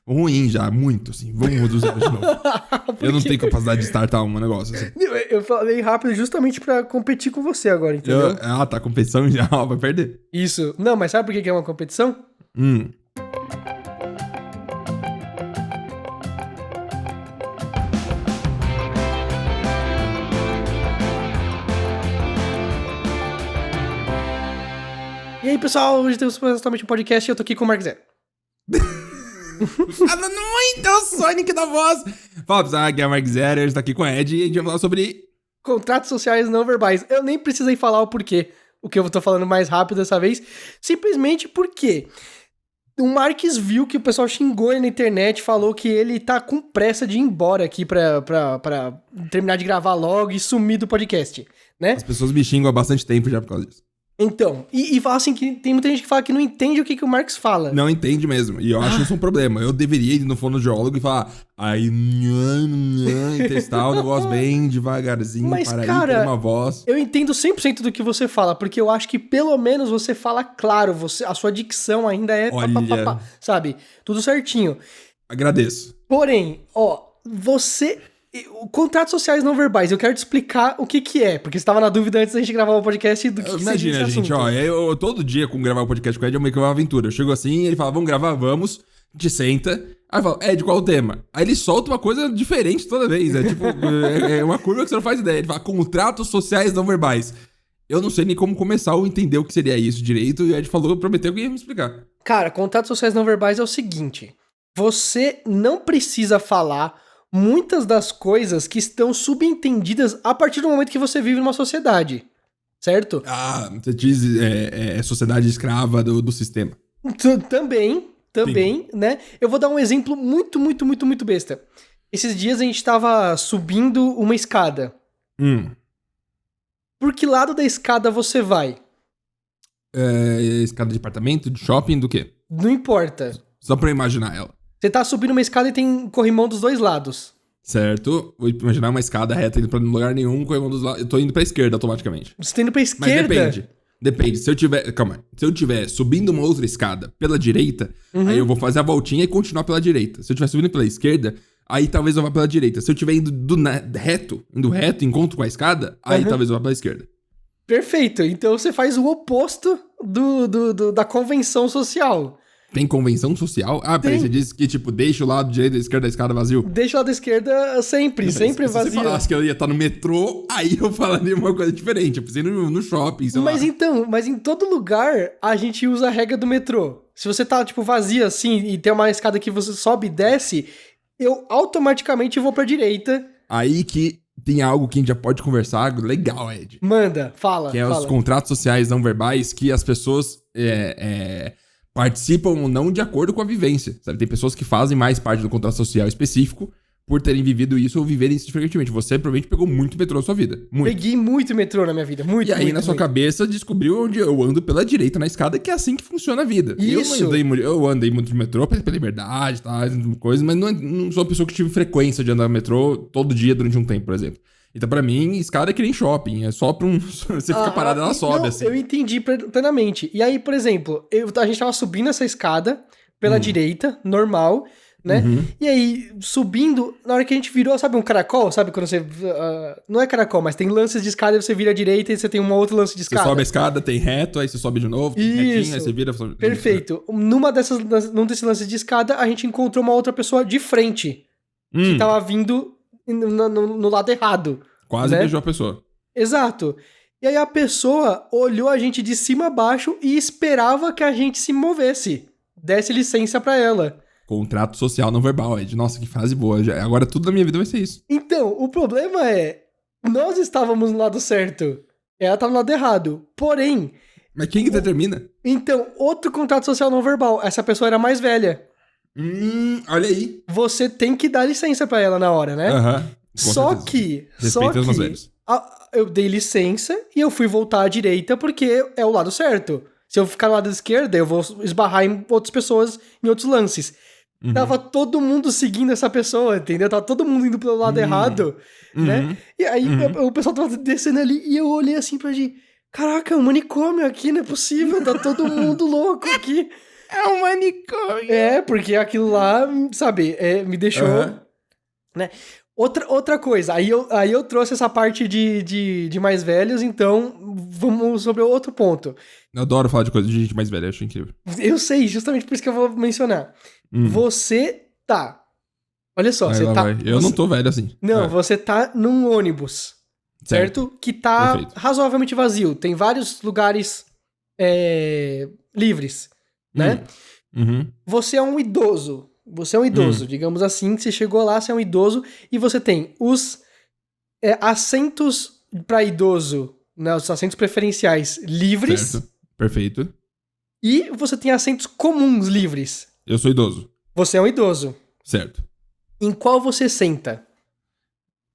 ruim já, muito, assim. Vamos do zero de novo. Eu não tenho capacidade de startar um negócio, assim. Eu falei rápido justamente pra competir com você agora, entendeu? Tá, competição já, vai perder. Isso. Não, mas sabe por que é uma competição? E aí, pessoal, hoje temos totalmente um podcast e eu tô aqui com o Mark Zero. Falando muito o Sonic da voz. Fala, pessoal, aqui é o Mark Zero, hoje tá aqui com a Ed e a gente vai falar sobre... Contratos sociais não verbais. Eu nem precisei falar o porquê. O que eu tô falando mais rápido dessa vez. Simplesmente porque o Marques viu que o pessoal xingou ele na internet, falou que ele tá com pressa de ir embora aqui pra terminar de gravar logo e sumir do podcast, né? As pessoas me xingam há bastante tempo já por causa disso. Então, e fala assim que tem muita gente que fala que não entende o que o Marx fala. Não entende mesmo, e eu acho isso um problema. Eu deveria ir no fonoaudiólogo e falar, e testar o negócio bem devagarzinho, mas, para cara, aí ter uma voz. Eu entendo 100% do que você fala, porque eu acho que pelo menos você fala claro, a sua dicção ainda é Olha, sabe? Tudo certinho. Agradeço. Porém, contratos sociais não verbais, eu quero te explicar o que é, porque você estava na dúvida antes da gente gravar o podcast do que Imagina, seria esse gente, assunto. eu todo dia com gravar o podcast com o Ed é meio que uma aventura. Eu chego assim, ele fala, vamos gravar, vamos. A gente senta. Aí eu falo, Ed, qual o tema? Aí ele solta uma coisa diferente toda vez. É tipo, é uma curva que você não faz ideia. Ele fala, contratos sociais não verbais. Eu não sei nem como começar ou entender o que seria isso direito. E o Ed falou, prometeu que ia me explicar. Cara, contratos sociais não verbais é o seguinte: você não precisa falar muitas das coisas que estão subentendidas a partir do momento que você vive numa sociedade, certo? Ah, você diz sociedade escrava do sistema. Também, né? Eu vou dar um exemplo muito besta. Esses dias a gente tava subindo uma escada. Por que lado da escada você vai? Escada de apartamento, de shopping, do quê? Não importa. Só pra eu imaginar ela. Você tá subindo uma escada e tem corrimão dos dois lados. Certo. Vou imaginar uma escada reta indo pra lugar nenhum, corrimão dos lados. Eu tô indo pra esquerda automaticamente. Você tá indo pra esquerda? Mas depende. Se eu tiver subindo uma outra escada pela direita, aí eu vou fazer a voltinha e continuar pela direita. Se eu estiver subindo pela esquerda, aí talvez eu vá pela direita. Se eu estiver indo reto, encontro com a escada, aí talvez eu vá pela esquerda. Perfeito. Então você faz o oposto da convenção social. Tem convenção social? Ah, peraí, você disse que, tipo, deixa o lado direito e esquerda da escada vazio? Deixa o lado da esquerda sempre vazio. Se você falasse que eu ia estar no metrô, aí eu falaria uma coisa diferente. Eu pensei no shopping, sei lá. Mas em todo lugar, a gente usa a regra do metrô. Se você tá, tipo, vazio assim, e tem uma escada que você sobe e desce, eu automaticamente vou pra direita. Aí que tem algo que a gente já pode conversar, legal, Ed. Manda, fala. Que é os contratos sociais não verbais que as pessoas participam ou não de acordo com a vivência, sabe? Tem pessoas que fazem mais parte do contrato social específico por terem vivido isso ou viverem isso diferentemente. Você provavelmente pegou muito metrô na sua vida. Muito. Peguei muito metrô na minha vida, muito. E aí na sua cabeça descobriu onde eu ando pela direita na escada, que é assim que funciona a vida. Isso. Eu andei muito de metrô pela liberdade, tá, coisa, mas não sou uma pessoa que tive frequência de andar no metrô todo dia durante um tempo, por exemplo. Então, pra mim, escada é que nem shopping. É só pra você fica parado e ela sobe, assim. Eu entendi plenamente. E aí, por exemplo, a gente tava subindo essa escada pela direita, normal, né? E aí, subindo, na hora que a gente virou, sabe um caracol? Sabe quando você... não é caracol, mas tem lances de escada e você vira à direita e você tem um outro lance de escada. Você sobe a escada, tem reto, aí você sobe de novo, tem retinho, aí você vira... Perfeito. Num desses lances de escada, a gente encontrou uma outra pessoa de frente. Que tava vindo no lado errado. Quase beijou a pessoa. Exato. E aí a pessoa olhou a gente de cima a baixo e esperava que a gente se movesse. Desse licença pra ela. Contrato social não verbal, Ed. Nossa, que frase boa. Agora tudo na minha vida vai ser isso. Então, o problema é... nós estávamos no lado certo. Ela tava no lado errado. Porém... Mas quem que determina? Então, outro contrato social não verbal. Essa pessoa era mais velha. Olha aí. Você tem que dar licença pra ela na hora, né? Só que Respeita os mais velhos. Eu dei licença e eu fui voltar à direita porque é o lado certo. Se eu ficar no lado esquerdo, eu vou esbarrar em outras pessoas, em outros lances. Tava todo mundo seguindo essa pessoa, entendeu? Tava todo mundo indo pelo lado errado, né? E aí o pessoal tava descendo ali e eu olhei assim pra gente, caraca, é um manicômio aqui, não é possível, tá todo mundo louco aqui. É um manicômio. Porque aquilo lá, sabe, me deixou... Né? Outra coisa, aí eu trouxe essa parte de mais velhos, então vamos sobre outro ponto. Eu adoro falar de coisa de gente mais velha, acho incrível. Eu sei, justamente por isso que eu vou mencionar. Você tá... Olha só, você tá... Eu não tô velho assim. Não, você tá num ônibus, certo? Que tá Perfeito. razoavelmente vazio. Tem vários lugares livres, né? Uhum. Você é um idoso. Digamos assim, você chegou lá, você é um idoso, e você tem os assentos para idoso, né, os assentos preferenciais livres. Certo. Perfeito. E você tem assentos comuns livres. Eu sou idoso. Você é um idoso. Certo. Em qual você senta?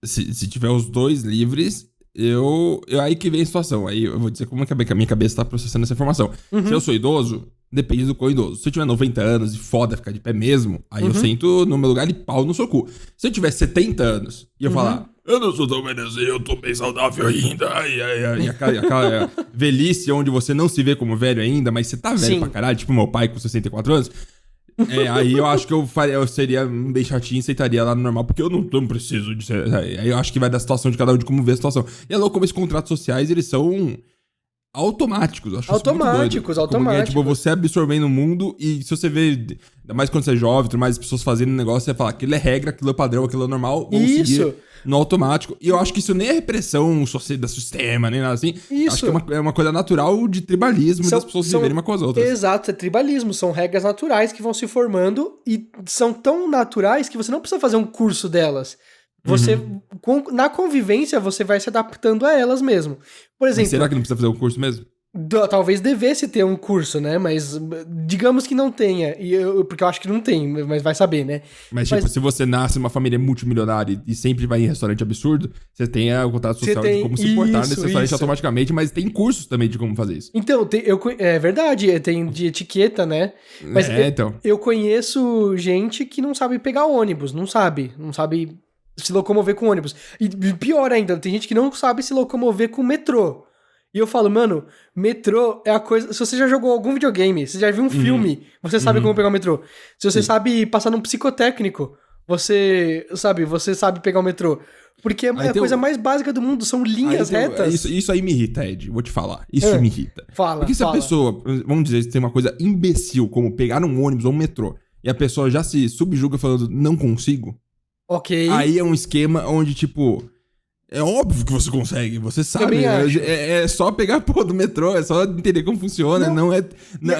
Se tiver os dois livres, aí que vem a situação. Aí eu vou dizer como é que a minha cabeça tá processando essa informação. Se eu sou idoso, depende do quão idoso. Se eu tiver 90 anos e foda ficar de pé mesmo, aí eu sento no meu lugar e pau no seu cu. Se eu tiver 70 anos e eu falar, eu não sou tão velho assim, eu tô bem saudável ainda, e aquela velhice onde você não se vê como velho ainda, mas você tá velho pra caralho, tipo meu pai com 64 anos, aí eu acho que eu seria bem chatinho e sentaria lá no normal, porque eu não preciso de ser... Aí eu acho que vai da situação de cada um, de como ver a situação. E é louco como esses contratos sociais, eles são... automáticos, eu acho automáticos. Tipo, você absorvendo o mundo e se você vê, ainda mais quando você é jovem, tudo mais, as pessoas fazendo um negócio, você fala, aquilo é regra, aquilo é padrão, aquilo é normal, vamos seguir no automático. E eu acho que isso nem é repressão do sistema, nem nada assim. Acho que é uma coisa natural de tribalismo, das pessoas se viverem uma com as outras. Exato, é tribalismo, são regras naturais que vão se formando e são tão naturais que você não precisa fazer um curso delas. Você, na convivência, você vai se adaptando a elas mesmo. Por exemplo... Mas será que não precisa fazer um curso mesmo? Talvez devesse ter um curso, né? Mas digamos que não tenha. Porque eu acho que não tem, mas vai saber, né? Mas, tipo, se você nasce numa família multimilionária e sempre vai em restaurante absurdo, você tem o contato social de como se portar nesse restaurante automaticamente, mas tem cursos também de como fazer isso. Então, é verdade, tem de etiqueta, né? Mas então. Eu conheço gente que não sabe pegar ônibus, não sabe se locomover com ônibus. E pior ainda, tem gente que não sabe se locomover com metrô. E eu falo, mano, metrô é a coisa... Se você já jogou algum videogame, se já viu um filme, você sabe como pegar o metrô. Se você sabe passar num psicotécnico, você sabe pegar o metrô. Porque é a coisa mais básica do mundo, são linhas retas. Isso aí me irrita, Ed, vou te falar. Isso me irrita. Porque se a pessoa, vamos dizer, tem uma coisa imbecil, como pegar um ônibus ou um metrô, e a pessoa já se subjuga falando, não consigo... Ok. Aí é um esquema onde, tipo... É óbvio que você consegue, você sabe. É só pegar a porra do metrô, é só entender como funciona.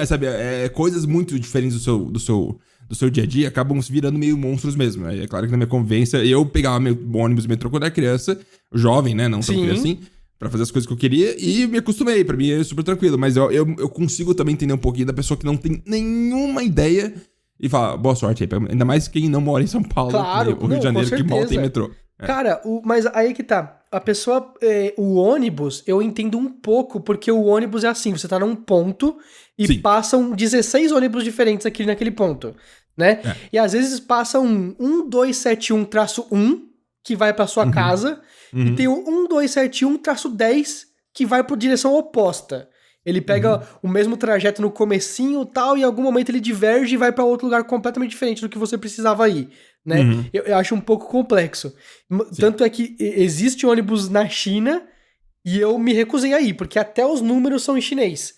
Sabe, coisas muito diferentes do seu dia a dia acabam se virando meio monstros mesmo. É claro que na minha convivência, eu pegava meu ônibus e metrô quando era criança, jovem, né? Não tão criança assim, pra fazer as coisas que eu queria, e me acostumei. Pra mim é super tranquilo. Mas eu consigo também entender um pouquinho da pessoa que não tem nenhuma ideia e fala, boa sorte aí. Ainda mais quem não mora em São Paulo, ou Rio de Janeiro, que mal tem metrô. Cara, mas aí que tá. A pessoa, o ônibus, eu entendo um pouco, porque o ônibus é assim, você tá num ponto e passam 16 ônibus diferentes aqui naquele ponto, né? E às vezes passam um 1271-1, que vai pra sua casa, e tem o 1271-10, que vai pra direção oposta. Ele pega o mesmo trajeto no comecinho e tal, e em algum momento ele diverge e vai pra outro lugar completamente diferente do que você precisava ir, né? Eu acho um pouco complexo. Tanto é que existe ônibus na China e eu me recusei a ir, porque até os números são em chinês.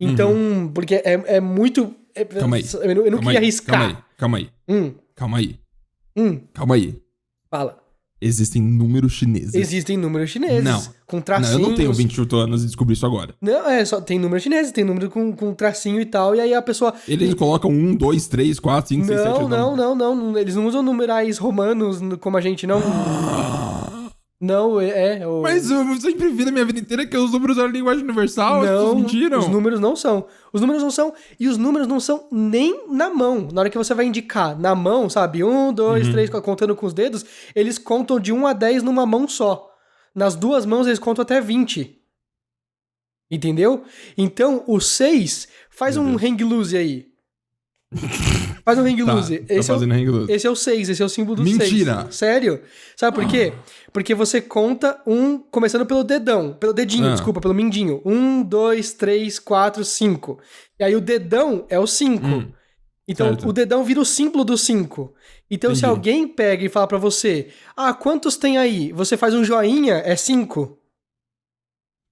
Então, porque é muito... Calma aí. Eu não queria arriscar. Calma aí. Fala. Existem números chineses. Existem números chineses. Não. Com tracinhos. Não, eu não tenho 28 anos e descobri isso agora. Não, só tem números chineses, tem número com tracinho e tal, e aí a pessoa... Eles colocam 1, 2, 3, 4, 5, 6, 7... Não. Eles não usam numerais romanos como a gente, não. Não, Mas eu sempre vi na minha vida inteira que os números eram linguagem universal, as pessoas mentiram. Os números não são. E os números não são nem na mão. Na hora que você vai indicar na mão, sabe? 1, 2, 3, contando com os dedos, eles contam de 1 a 10 numa mão só. Nas duas mãos eles contam até 20. Entendeu? Então, o 6, faz um hang loose aí. Faz um hang loose. Tá fazendo hang loose. Esse é o 6, esse é o símbolo do 6. Mentira! Sério? Sabe por quê? Porque você conta começando pelo dedão, pelo dedinho, desculpa, pelo mindinho. 1, 2, 3, 4, 5. E aí o dedão é o 5. Então, certo. o dedão vira o símbolo do 5. Então, se alguém pega e fala pra você, quantos tem aí? Você faz um joinha, é 5.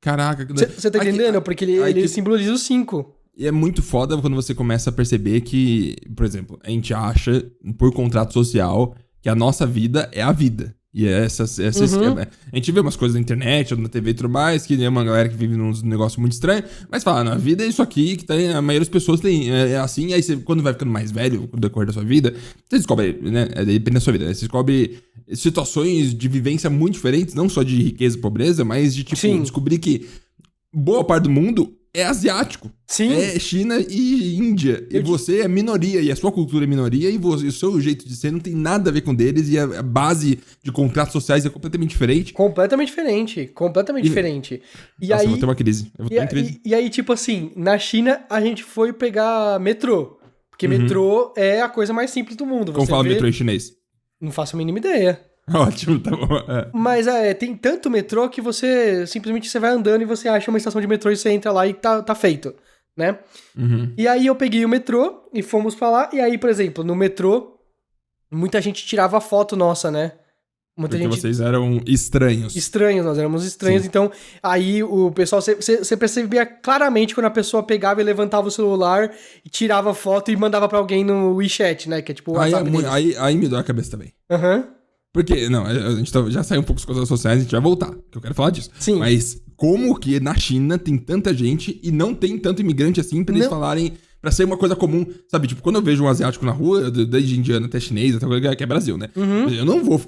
Caraca. Você tá entendendo? Porque ele simboliza o 5. E é muito foda quando você começa a perceber que, por exemplo, a gente acha, por contrato social, que a nossa vida é a vida. E essa a gente vê umas coisas na internet, ou na TV e tudo mais, que é uma galera que vive num negócio muito estranho, mas fala, a vida é isso aqui, que a maioria das pessoas tem, é assim, e aí você, quando vai ficando mais velho, no decorrer da sua vida, você descobre, né, depende da sua vida, né, você descobre situações de vivência muito diferentes, não só de riqueza e pobreza, mas de, tipo, descobrir que boa parte do mundo é asiático. Sim. É China e Índia. E você é minoria, e a sua cultura é minoria, e o seu jeito de ser não tem nada a ver com deles, e a base de contratos sociais é completamente diferente. Completamente diferente. E Nossa, aí, eu vou ter uma crise. E aí, tipo assim, na China, a gente foi pegar metrô. Porque metrô é a coisa mais simples do mundo. Como fala metrô em chinês? Não faço a mínima ideia. Ótimo, tá bom. Mas tem tanto metrô que você simplesmente vai andando e você acha uma estação de metrô e você entra lá e tá feito, né? E aí eu peguei o metrô e fomos pra lá. E aí, por exemplo, no metrô, muita gente tirava foto nossa, né? Porque vocês eram estranhos. Nós éramos estranhos. Sim. Então, aí o pessoal... Você percebia claramente quando a pessoa pegava e levantava o celular e tirava foto e mandava pra alguém no WeChat, né? Que é tipo o WhatsApp deles. Aí me dói a cabeça também. Porque, não, a gente já saiu um pouco das coisas sociais, a gente vai voltar, que eu quero falar disso. Sim. Mas como que na China tem tanta gente e não tem tanto imigrante assim pra eles falarem, pra ser uma coisa comum, sabe? Tipo, quando eu vejo um asiático na rua, desde indiano até chinês, até coisa que é Brasil, né? Eu não vou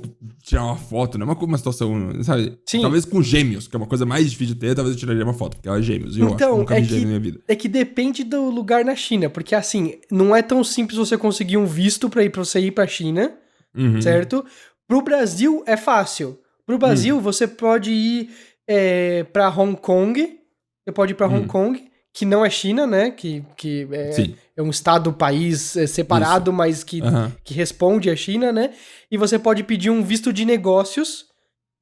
tirar uma foto, não é uma situação, sabe? Sim. Talvez com gêmeos, que é uma coisa mais difícil de ter, talvez eu tiraria uma foto, porque ela é gêmeos. E eu acho que eu nunca vi gêmeos na minha vida. É que depende do lugar na China, porque assim, não é tão simples você conseguir um visto pra você ir pra China, certo? Pro Brasil é fácil. Pro Brasil, você pode ir pra Hong Kong. Você pode ir pra Hong Kong, que não é China, né? Que é um estado, país separado, mas que responde à China, né? E você pode pedir um visto de negócios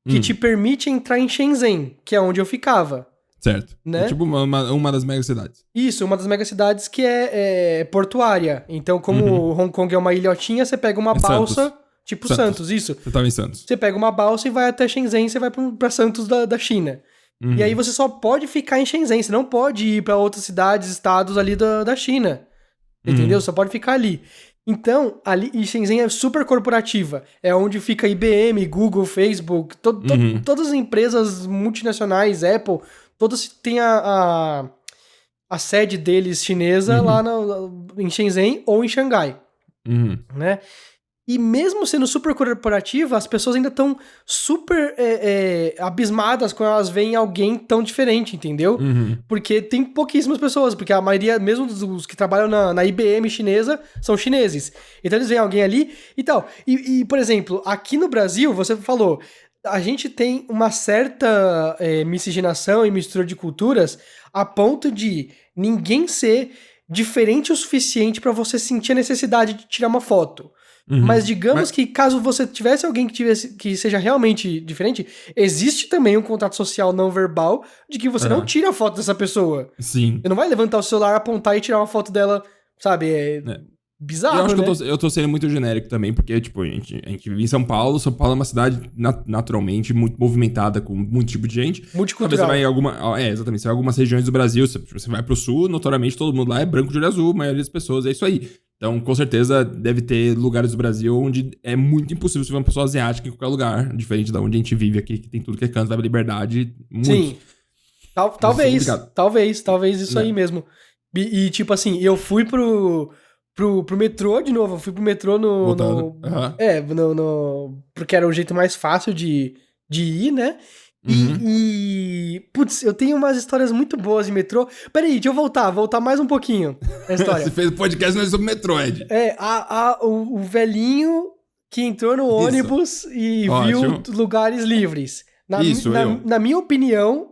que te permite entrar em Shenzhen, que é onde eu ficava. Certo. Né? É tipo uma das megacidades. Isso, uma das megacidades que é portuária. Então, como Hong Kong é uma ilhotinha, você pega uma balsa... Santos. Tipo Santos, isso. Você tava em Santos. Você pega uma balsa e vai até Shenzhen, você vai pra Santos da China. E aí você só pode ficar em Shenzhen, você não pode ir pra outras cidades, estados ali da China. Entendeu? Só pode ficar ali. Então, ali em Shenzhen é super corporativa. É onde fica IBM, Google, Facebook, todas as empresas multinacionais, Apple, todas têm a sede deles chinesa lá em Shenzhen ou em Xangai. Né? E mesmo sendo super corporativa, as pessoas ainda estão super abismadas quando elas veem alguém tão diferente, entendeu? Porque tem pouquíssimas pessoas, porque a maioria, mesmo dos que trabalham na IBM chinesa, são chineses. Então eles veem alguém ali e tal. E por exemplo, aqui no Brasil, você falou, a gente tem uma certa miscigenação e mistura de culturas a ponto de ninguém ser diferente o suficiente para você sentir a necessidade de tirar uma foto. Mas digamos que caso você tivesse alguém que seja realmente diferente, existe também um contato social não verbal de que você não tira a foto dessa pessoa. Sim. Você não vai levantar o celular, apontar e tirar uma foto dela, sabe? Bizarro, eu acho né? que eu tô sendo muito genérico também, porque, tipo, a gente vive em São Paulo é uma cidade naturalmente muito movimentada, com muito tipo de gente. Multicultural. Talvez você vai em exatamente, você vai em algumas regiões do Brasil, você vai pro sul, notoriamente todo mundo lá é branco de olho azul, a maioria das pessoas, é isso aí. Então, com certeza, deve ter lugares do Brasil onde é muito impossível você ver uma pessoa asiática em qualquer lugar, diferente da onde a gente vive aqui, que tem tudo que é canto, da liberdade, muito. Sim. Talvez isso aí mesmo. E, tipo assim, eu fui pro metrô de novo, eu fui pro metrô porque era o jeito mais fácil de ir, né? Putz, eu tenho umas histórias muito boas de metrô. Peraí, deixa eu voltar mais um pouquinho na história. Você fez o podcast sobre metrô, Ed. O velhinho que entrou no ônibus e viu lugares livres. Na minha opinião,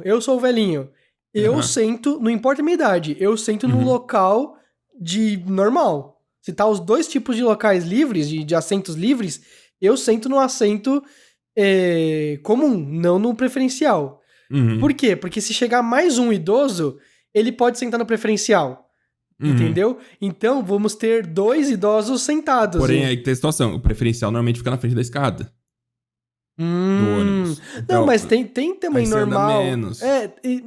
eu sou o velhinho. Eu sento, não importa a minha idade, eu sento num local de normal. se tá os dois tipos de locais livres, de assentos livres, eu sento no assento comum, não no preferencial. Uhum. Por quê? Porque se chegar mais um idoso, ele pode sentar no preferencial. Entendeu? Então, vamos ter 2 idosos sentados. Porém, aí que tem a situação. O preferencial normalmente fica na frente da escada. Do ônibus. Então, Não, mas tem também aí você anda normal. menos.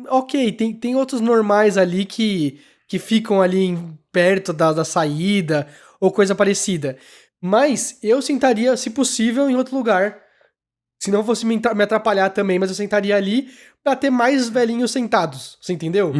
Ok, tem outros normais ali que ficam ali perto da saída ou coisa parecida. Mas eu sentaria, se possível, em outro lugar. Se não fosse me atrapalhar também, mas eu sentaria ali pra ter mais velhinhos sentados. Você entendeu?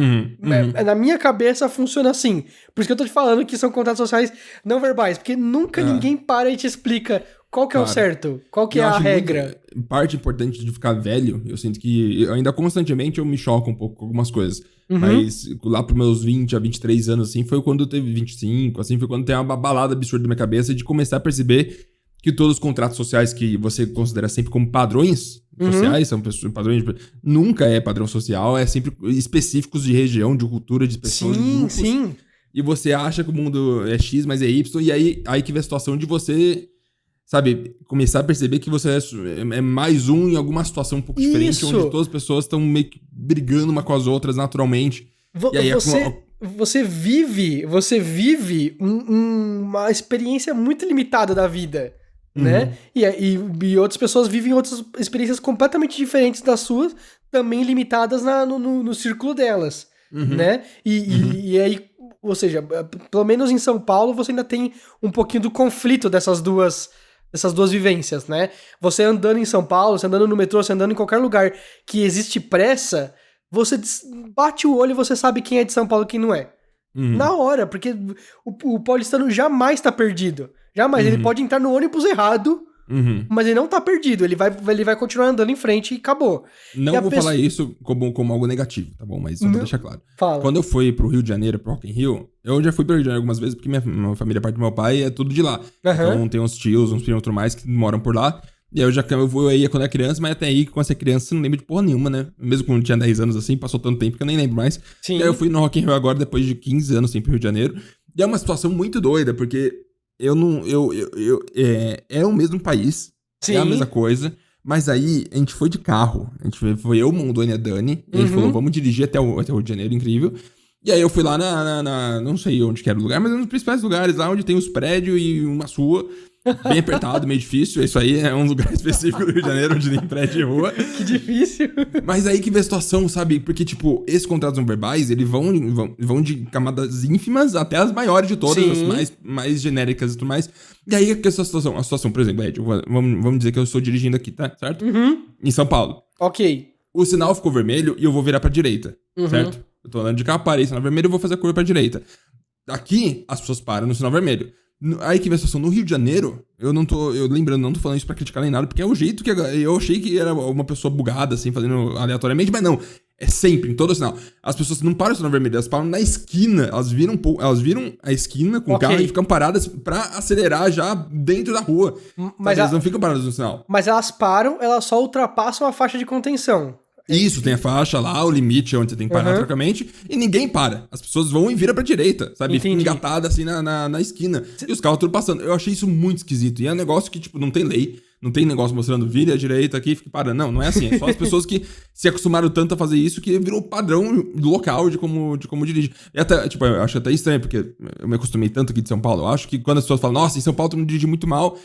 Na minha cabeça funciona assim. Por isso que eu tô te falando que são contatos sociais não verbais. Porque nunca ninguém para e te explica qual que é o certo, qual que é a regra. Parte importante de ficar velho, eu sinto que ainda constantemente eu me choco um pouco com algumas coisas. Mas lá pros meus 20 a 23 anos, assim, foi quando eu teve 25, assim, foi quando tem uma balada absurda na minha cabeça de começar a perceber que todos os contratos sociais que você considera sempre como padrões sociais, são padrões nunca é padrão social, é sempre específicos de região, de cultura, de pessoas, de grupos. Sim. E você acha que o mundo é X, mas é Y, e aí que vem a situação de você, sabe, começar a perceber que você é mais um em alguma situação um pouco diferente, onde todas as pessoas estão meio que brigando uma com as outras naturalmente. E aí você vive uma experiência muito limitada da vida. Né? E outras pessoas vivem outras experiências completamente diferentes das suas, também limitadas no círculo delas, né? E aí, ou seja, pelo menos em São Paulo, você ainda tem um pouquinho do conflito dessas duas vivências, né? Você andando em São Paulo, você andando no metrô, você andando em qualquer lugar que existe pressa, você bate o olho e você sabe quem é de São Paulo e quem não é. Na hora, porque o paulistano jamais tá perdido. Jamais, ele pode entrar no ônibus errado, mas ele não tá perdido, ele vai continuar andando em frente e acabou. Não vou falar isso como algo negativo, tá bom? Mas só pra deixar claro. Fala. Quando eu fui pro Rio de Janeiro, pro Rock in Rio, eu já fui pro Rio de Janeiro algumas vezes, porque minha família, parte do meu pai, é tudo de lá. Então tem uns tios, uns primos e tudo mais que moram por lá. E aí eu ia quando era criança, mas até aí, quando você é criança, você não lembra de porra nenhuma, né? Mesmo quando tinha 10 anos assim, passou tanto tempo que eu nem lembro mais. Sim. E aí eu fui no Rock in Rio agora, depois de 15 anos, assim, pro Rio de Janeiro. E é uma situação muito doida, porque é o mesmo país, é a mesma coisa, mas aí a gente foi de carro, foi eu, Mondoni e a Dani, e a gente falou, vamos dirigir até o Rio de Janeiro, incrível. E aí eu fui lá não sei onde que era o lugar, mas é um dos principais lugares, lá onde tem os prédios e uma rua, bem apertado, meio difícil, isso aí é um lugar específico do Rio de Janeiro, onde tem prédio e rua. Que difícil. Mas aí que vê a situação, sabe? Porque, tipo, esses contratos não verbais, eles vão de camadas ínfimas até as maiores de todas, as mais genéricas e tudo mais. E aí que é a situação? A situação, por exemplo, Ed, vamos dizer que eu estou dirigindo aqui, tá? Certo? Em São Paulo. Ok. O sinal ficou vermelho e eu vou virar pra direita, certo? Eu tô andando de carro, parei, sinal vermelho, eu vou fazer a curva pra direita. Aqui, as pessoas param no sinal vermelho. Aí que vem a situação, no Rio de Janeiro, não tô falando isso pra criticar nem nada, porque é o jeito que eu achei que era uma pessoa bugada, assim, fazendo aleatoriamente, mas não, é sempre, em todo sinal. As pessoas não param no sinal vermelho, elas param na esquina, elas viram a esquina com o carro e ficam paradas pra acelerar já dentro da rua. Mas elas não ficam paradas no sinal. Mas elas param, elas só ultrapassam a faixa de contenção. Isso, tem a faixa lá, o limite onde você tem que parar trocamente, e ninguém para. As pessoas vão e viram pra direita, sabe? Fica engatada assim na esquina. E os carros tudo passando. Eu achei isso muito esquisito. E é um negócio que, tipo, não tem lei, não tem negócio mostrando vire à direita aqui e fique parando. Não é assim. É só as pessoas que se acostumaram tanto a fazer isso que virou padrão local de como dirige. E até, tipo, eu acho até estranho, porque eu me acostumei tanto aqui de São Paulo. Eu acho que quando as pessoas falam, nossa, em São Paulo tu não dirige muito mal.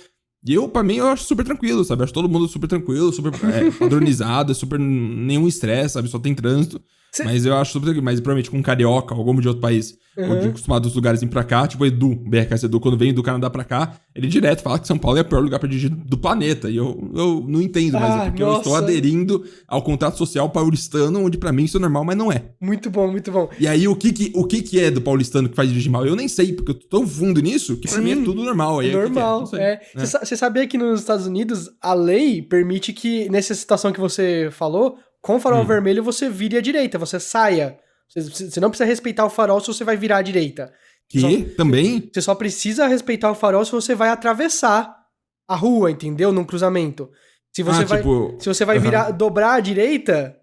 E pra mim, eu acho super tranquilo, sabe? Acho todo mundo super tranquilo, super padronizado, super nenhum estresse, sabe? Só tem trânsito. Mas eu acho super tranquilo. Mas provavelmente com um carioca ou algum de outro país, ou de acostumado dos lugares vir pra cá, tipo o Edu, BRKS Edu, quando vem do Canadá pra cá, ele direto fala que São Paulo é o pior lugar pra dirigir do planeta. E eu não entendo, mas é porque eu estou aderindo ao contrato social paulistano, onde pra mim isso é normal, mas não é. Muito bom, muito bom. E aí, o que é do paulistano que faz dirigir mal? Eu nem sei, porque eu tô tão fundo nisso que pra mim é tudo normal. Aí, normal, Você sabia que nos Estados Unidos a lei permite que, nessa situação que você falou, com o farol vermelho você vire à direita, você saia. Você não precisa respeitar o farol se você vai virar à direita. Também? Você só precisa respeitar o farol se você vai atravessar a rua, entendeu? Num cruzamento. Se você vai dobrar à direita,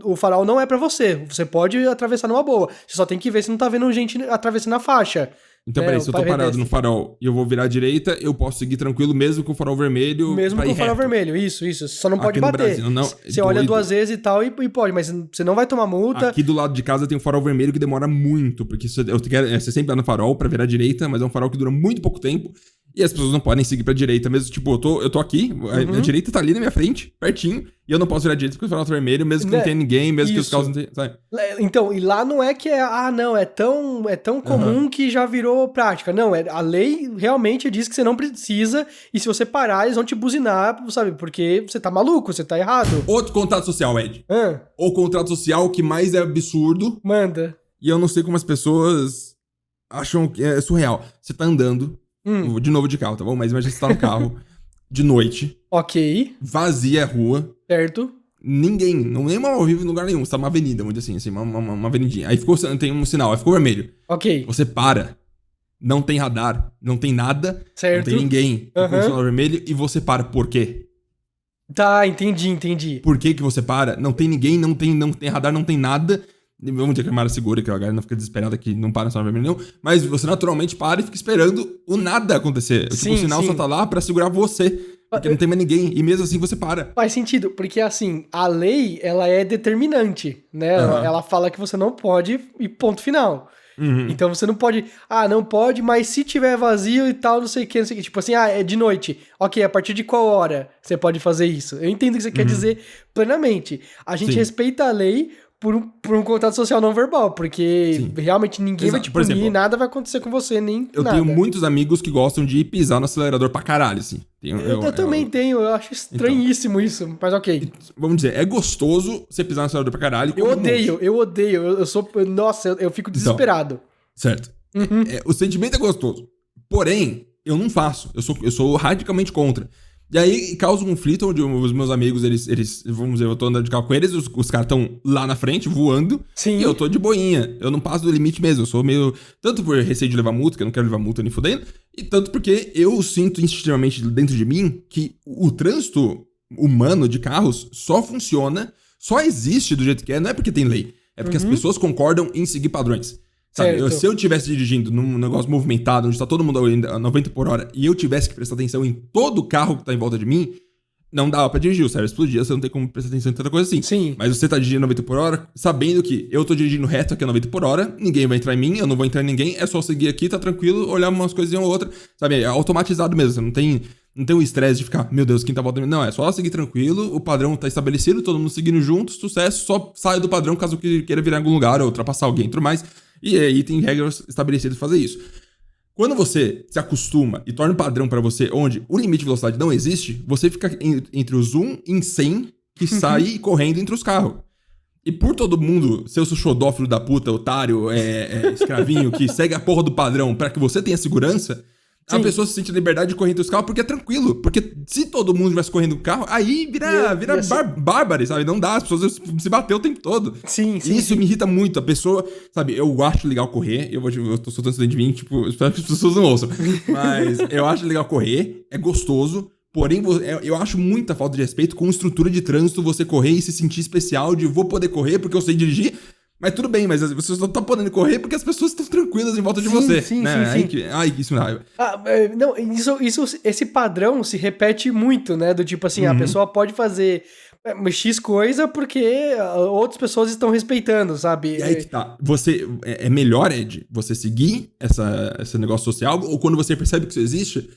o farol não é pra você. Você pode atravessar numa boa. Você só tem que ver se não tá vendo gente atravessando a faixa. Então, peraí, se eu tô parado no farol e eu vou virar à direita, eu posso seguir tranquilo mesmo com o farol vermelho. Mesmo com o farol vermelho, isso. Só não pode bater. Brasil, não, você olha 2 vezes e tal e pode, mas você não vai tomar multa. Aqui do lado de casa tem um farol vermelho que demora muito, porque você sempre dá no farol pra virar à direita, mas é um farol que dura muito pouco tempo. E as pessoas não podem seguir pra direita mesmo. Tipo, eu tô aqui, a direita tá ali na minha frente, pertinho, e eu não posso virar à direita porque o farol tá vermelho, mesmo que não tenha ninguém, mesmo que os carros não tenham, sabe? Então, e lá não é que é tão comum que já virou prática. Não, a lei realmente diz que você não precisa, e se você parar, eles vão te buzinar, sabe? Porque você tá maluco, você tá errado. Outro contrato social, Ed. O contrato social que mais é absurdo. Manda. E eu não sei como as pessoas acham que é surreal. Você tá andando, de novo de carro, tá bom? Mas imagina que você tá no carro, de noite. Ok. Vazia a rua. Certo. Ninguém, não nem mal vivo em lugar nenhum. Você tá numa avenida, vamos dizer assim, uma avenidinha. Aí tem um sinal, aí ficou vermelho. Ok. Você para. Não tem radar, não tem nada. Certo. Não tem ninguém. Ficou o sinal vermelho e você para. Por quê? Tá, entendi. Por que você para? Não tem ninguém, não tem radar, não tem nada. Vamos dizer que a Mara segura, que a galera não fica desesperada que não para no sinal vermelho, não. Mas você naturalmente para e fica esperando o nada acontecer. Tipo, o sinal só tá lá pra segurar você. Porque não tem mais ninguém. E mesmo assim você para. Faz sentido, porque assim, a lei, ela é determinante, né? Ela fala que você não pode e ponto final. Então você não pode, não pode, mas se tiver vazio e tal, não sei o que. Tipo assim, é de noite. Ok, a partir de qual hora você pode fazer isso? Eu entendo o que você quer dizer plenamente. A gente respeita a lei por um contrato social não verbal, porque realmente ninguém vai te punir, exemplo, nada vai acontecer com você, nem eu nada. Eu tenho muitos amigos que gostam de pisar no acelerador pra caralho, assim. Eu também tenho, eu acho estranhíssimo isso, mas ok. Vamos dizer, é gostoso você pisar no acelerador pra caralho. Eu odeio, eu fico desesperado. Então, certo. O sentimento é gostoso, porém, eu não faço, eu sou radicalmente contra. E aí causa um conflito onde os meus amigos, eles vamos dizer, eu tô andando de carro com eles, os caras estão lá na frente, voando, e eu tô de boinha. Eu não passo do limite mesmo, eu sou meio... Tanto por receio de levar multa, que eu não quero levar multa nem fudendo, e tanto porque eu sinto instintivamente dentro de mim que o trânsito humano de carros só funciona, só existe do jeito que é, não é porque tem lei, é porque as pessoas concordam em seguir padrões. Sabe, se eu estivesse dirigindo num negócio movimentado, onde tá todo mundo a 90 por hora, e eu tivesse que prestar atenção em todo o carro que tá em volta de mim, não dava pra dirigir. O cérebro explodia, você não tem como prestar atenção em tanta coisa assim. Sim. Mas você tá dirigindo 90 por hora, sabendo que eu tô dirigindo reto aqui a 90 por hora, ninguém vai entrar em mim, eu não vou entrar em ninguém, é só seguir aqui, tá tranquilo, olhar umas coisinhas ou outra. Sabe, é automatizado mesmo, você não tem o estresse de ficar, meu Deus, quem tá voltando? Não, é só seguir tranquilo, o padrão tá estabelecido, todo mundo seguindo junto, sucesso, só saia do padrão caso queira virar em algum lugar ou ultrapassar alguém e tudo mais. E aí tem regras estabelecidas para fazer isso. Quando você se acostuma e torna um padrão para você onde o limite de velocidade não existe, você fica entre os 1 em 100 que sai correndo entre os carros. E por todo mundo ser o seu xodó, filho da puta, otário, escravinho, que segue a porra do padrão para que você tenha segurança, a pessoa se sente liberdade de correr entre os carros porque é tranquilo. Porque se todo mundo estivesse correndo com o carro, aí vira bárbaro, sabe? Não dá, as pessoas se bater o tempo todo. Sim. Isso me irrita muito. A pessoa, sabe, eu acho legal correr. Eu tô soltando isso dentro de mim, tipo, espero que as pessoas não ouçam. Mas eu acho legal correr, é gostoso. Porém, eu acho muita falta de respeito com estrutura de trânsito você correr e se sentir especial de vou poder correr porque eu sei dirigir. Mas tudo bem, mas você não tá podendo correr porque as pessoas estão tranquilas em volta de você. Sim. Ai, isso me dá raiva. Não, esse padrão se repete muito, né? Do tipo assim, a pessoa pode fazer X coisa porque outras pessoas estão respeitando, sabe? E aí que tá. É melhor, Ed, você seguir esse negócio social, ou quando você percebe que isso existe,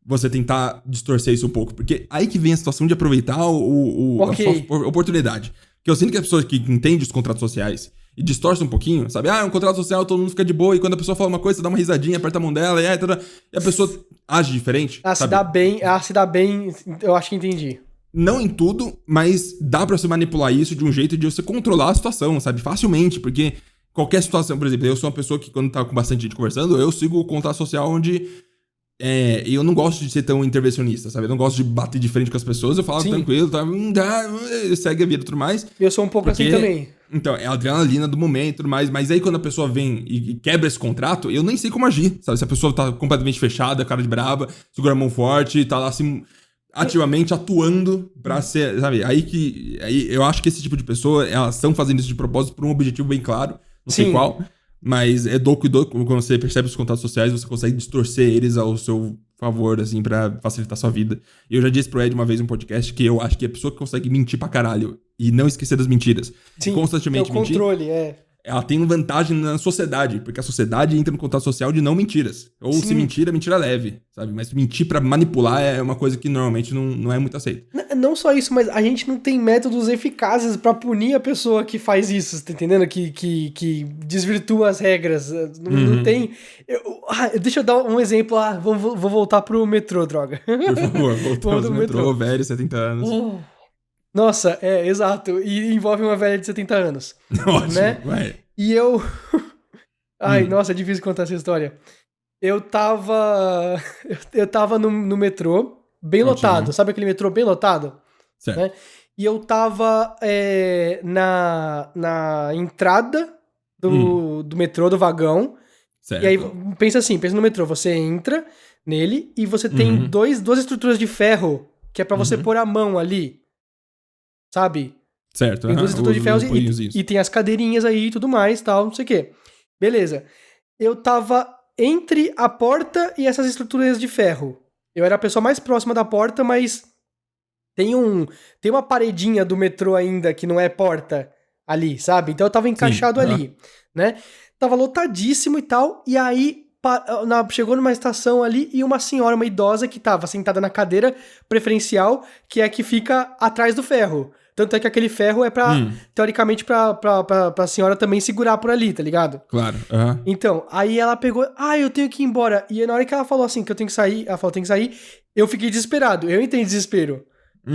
você tentar distorcer isso um pouco. Porque aí que vem a situação de aproveitar a sua oportunidade. Porque eu sinto que as pessoas que entendem os contratos sociais e distorcem um pouquinho, sabe? É um contrato social, todo mundo fica de boa, e quando a pessoa fala uma coisa, você dá uma risadinha, aperta a mão dela, e a pessoa age diferente. Se dá bem, eu acho que entendi. Não em tudo, mas dá pra você manipular isso de um jeito de você controlar a situação, sabe? Facilmente, porque qualquer situação, por exemplo, eu sou uma pessoa que quando tá com bastante gente conversando, eu sigo o contrato social onde... eu não gosto de ser tão intervencionista, sabe? Eu não gosto de bater de frente com as pessoas, eu falo tranquilo, tá? Segue a vida e tudo mais. Eu sou um pouco assim também. Então, é a adrenalina do momento e tudo mais, mas aí quando a pessoa vem e quebra esse contrato, eu nem sei como agir, sabe? Se a pessoa tá completamente fechada, cara de braba, segura a mão forte, tá lá assim, ativamente atuando pra ser, sabe? Aí eu acho que esse tipo de pessoa, elas estão fazendo isso de propósito por um objetivo bem claro, não sei qual. Mas é doco e doco. Quando você percebe os contatos sociais, você consegue distorcer eles ao seu favor, assim, pra facilitar a sua vida. E eu já disse pro Ed uma vez no podcast que eu acho que a pessoa que consegue mentir pra caralho e não esquecer das mentiras, Sim, constantemente é o controle, mentir, ela tem vantagem na sociedade, porque a sociedade entra no contato social de não mentiras. Ou Sim. se mentir, é mentira leve, sabe? Mas mentir pra manipular é uma coisa que normalmente não é muito aceita. Não só isso, mas a gente não tem métodos eficazes pra punir a pessoa que faz isso, tá entendendo? Que desvirtua as regras. Não tem... deixa eu dar um exemplo. Vou voltar pro metrô, droga. Por favor, voltamos do no metrô, velho, 70 anos. Nossa, exato. E envolve uma velha de 70 anos. Ótimo, né? vai. E eu... nossa, é difícil contar essa história. Eu tava no metrô, bem lotado. Sabe aquele metrô bem lotado? Certo. Né? E eu tava na entrada do metrô, do vagão. Certo. E aí, pensa no metrô. Você entra nele e você tem duas estruturas de ferro que é pra você pôr a mão ali. Sabe? Certo. Tem duas estruturas de ferro e tem as cadeirinhas aí e tudo mais, tal, não sei o quê. Beleza. Eu tava entre a porta e essas estruturas de ferro. Eu era a pessoa mais próxima da porta, mas tem uma paredinha do metrô ainda que não é porta ali, sabe? Então eu tava encaixado ali, né? Tava lotadíssimo e tal, e aí chegou numa estação ali e uma senhora, uma idosa que tava sentada na cadeira preferencial, que é a que fica atrás do ferro. Tanto é que aquele ferro é teoricamente pra senhora também segurar por ali, tá ligado? Claro. Então, aí ela pegou, eu tenho que ir embora. E na hora que ela falou assim, que eu tenho que sair, ela falou, tem que sair, eu fiquei desesperado. Eu entrei em desespero.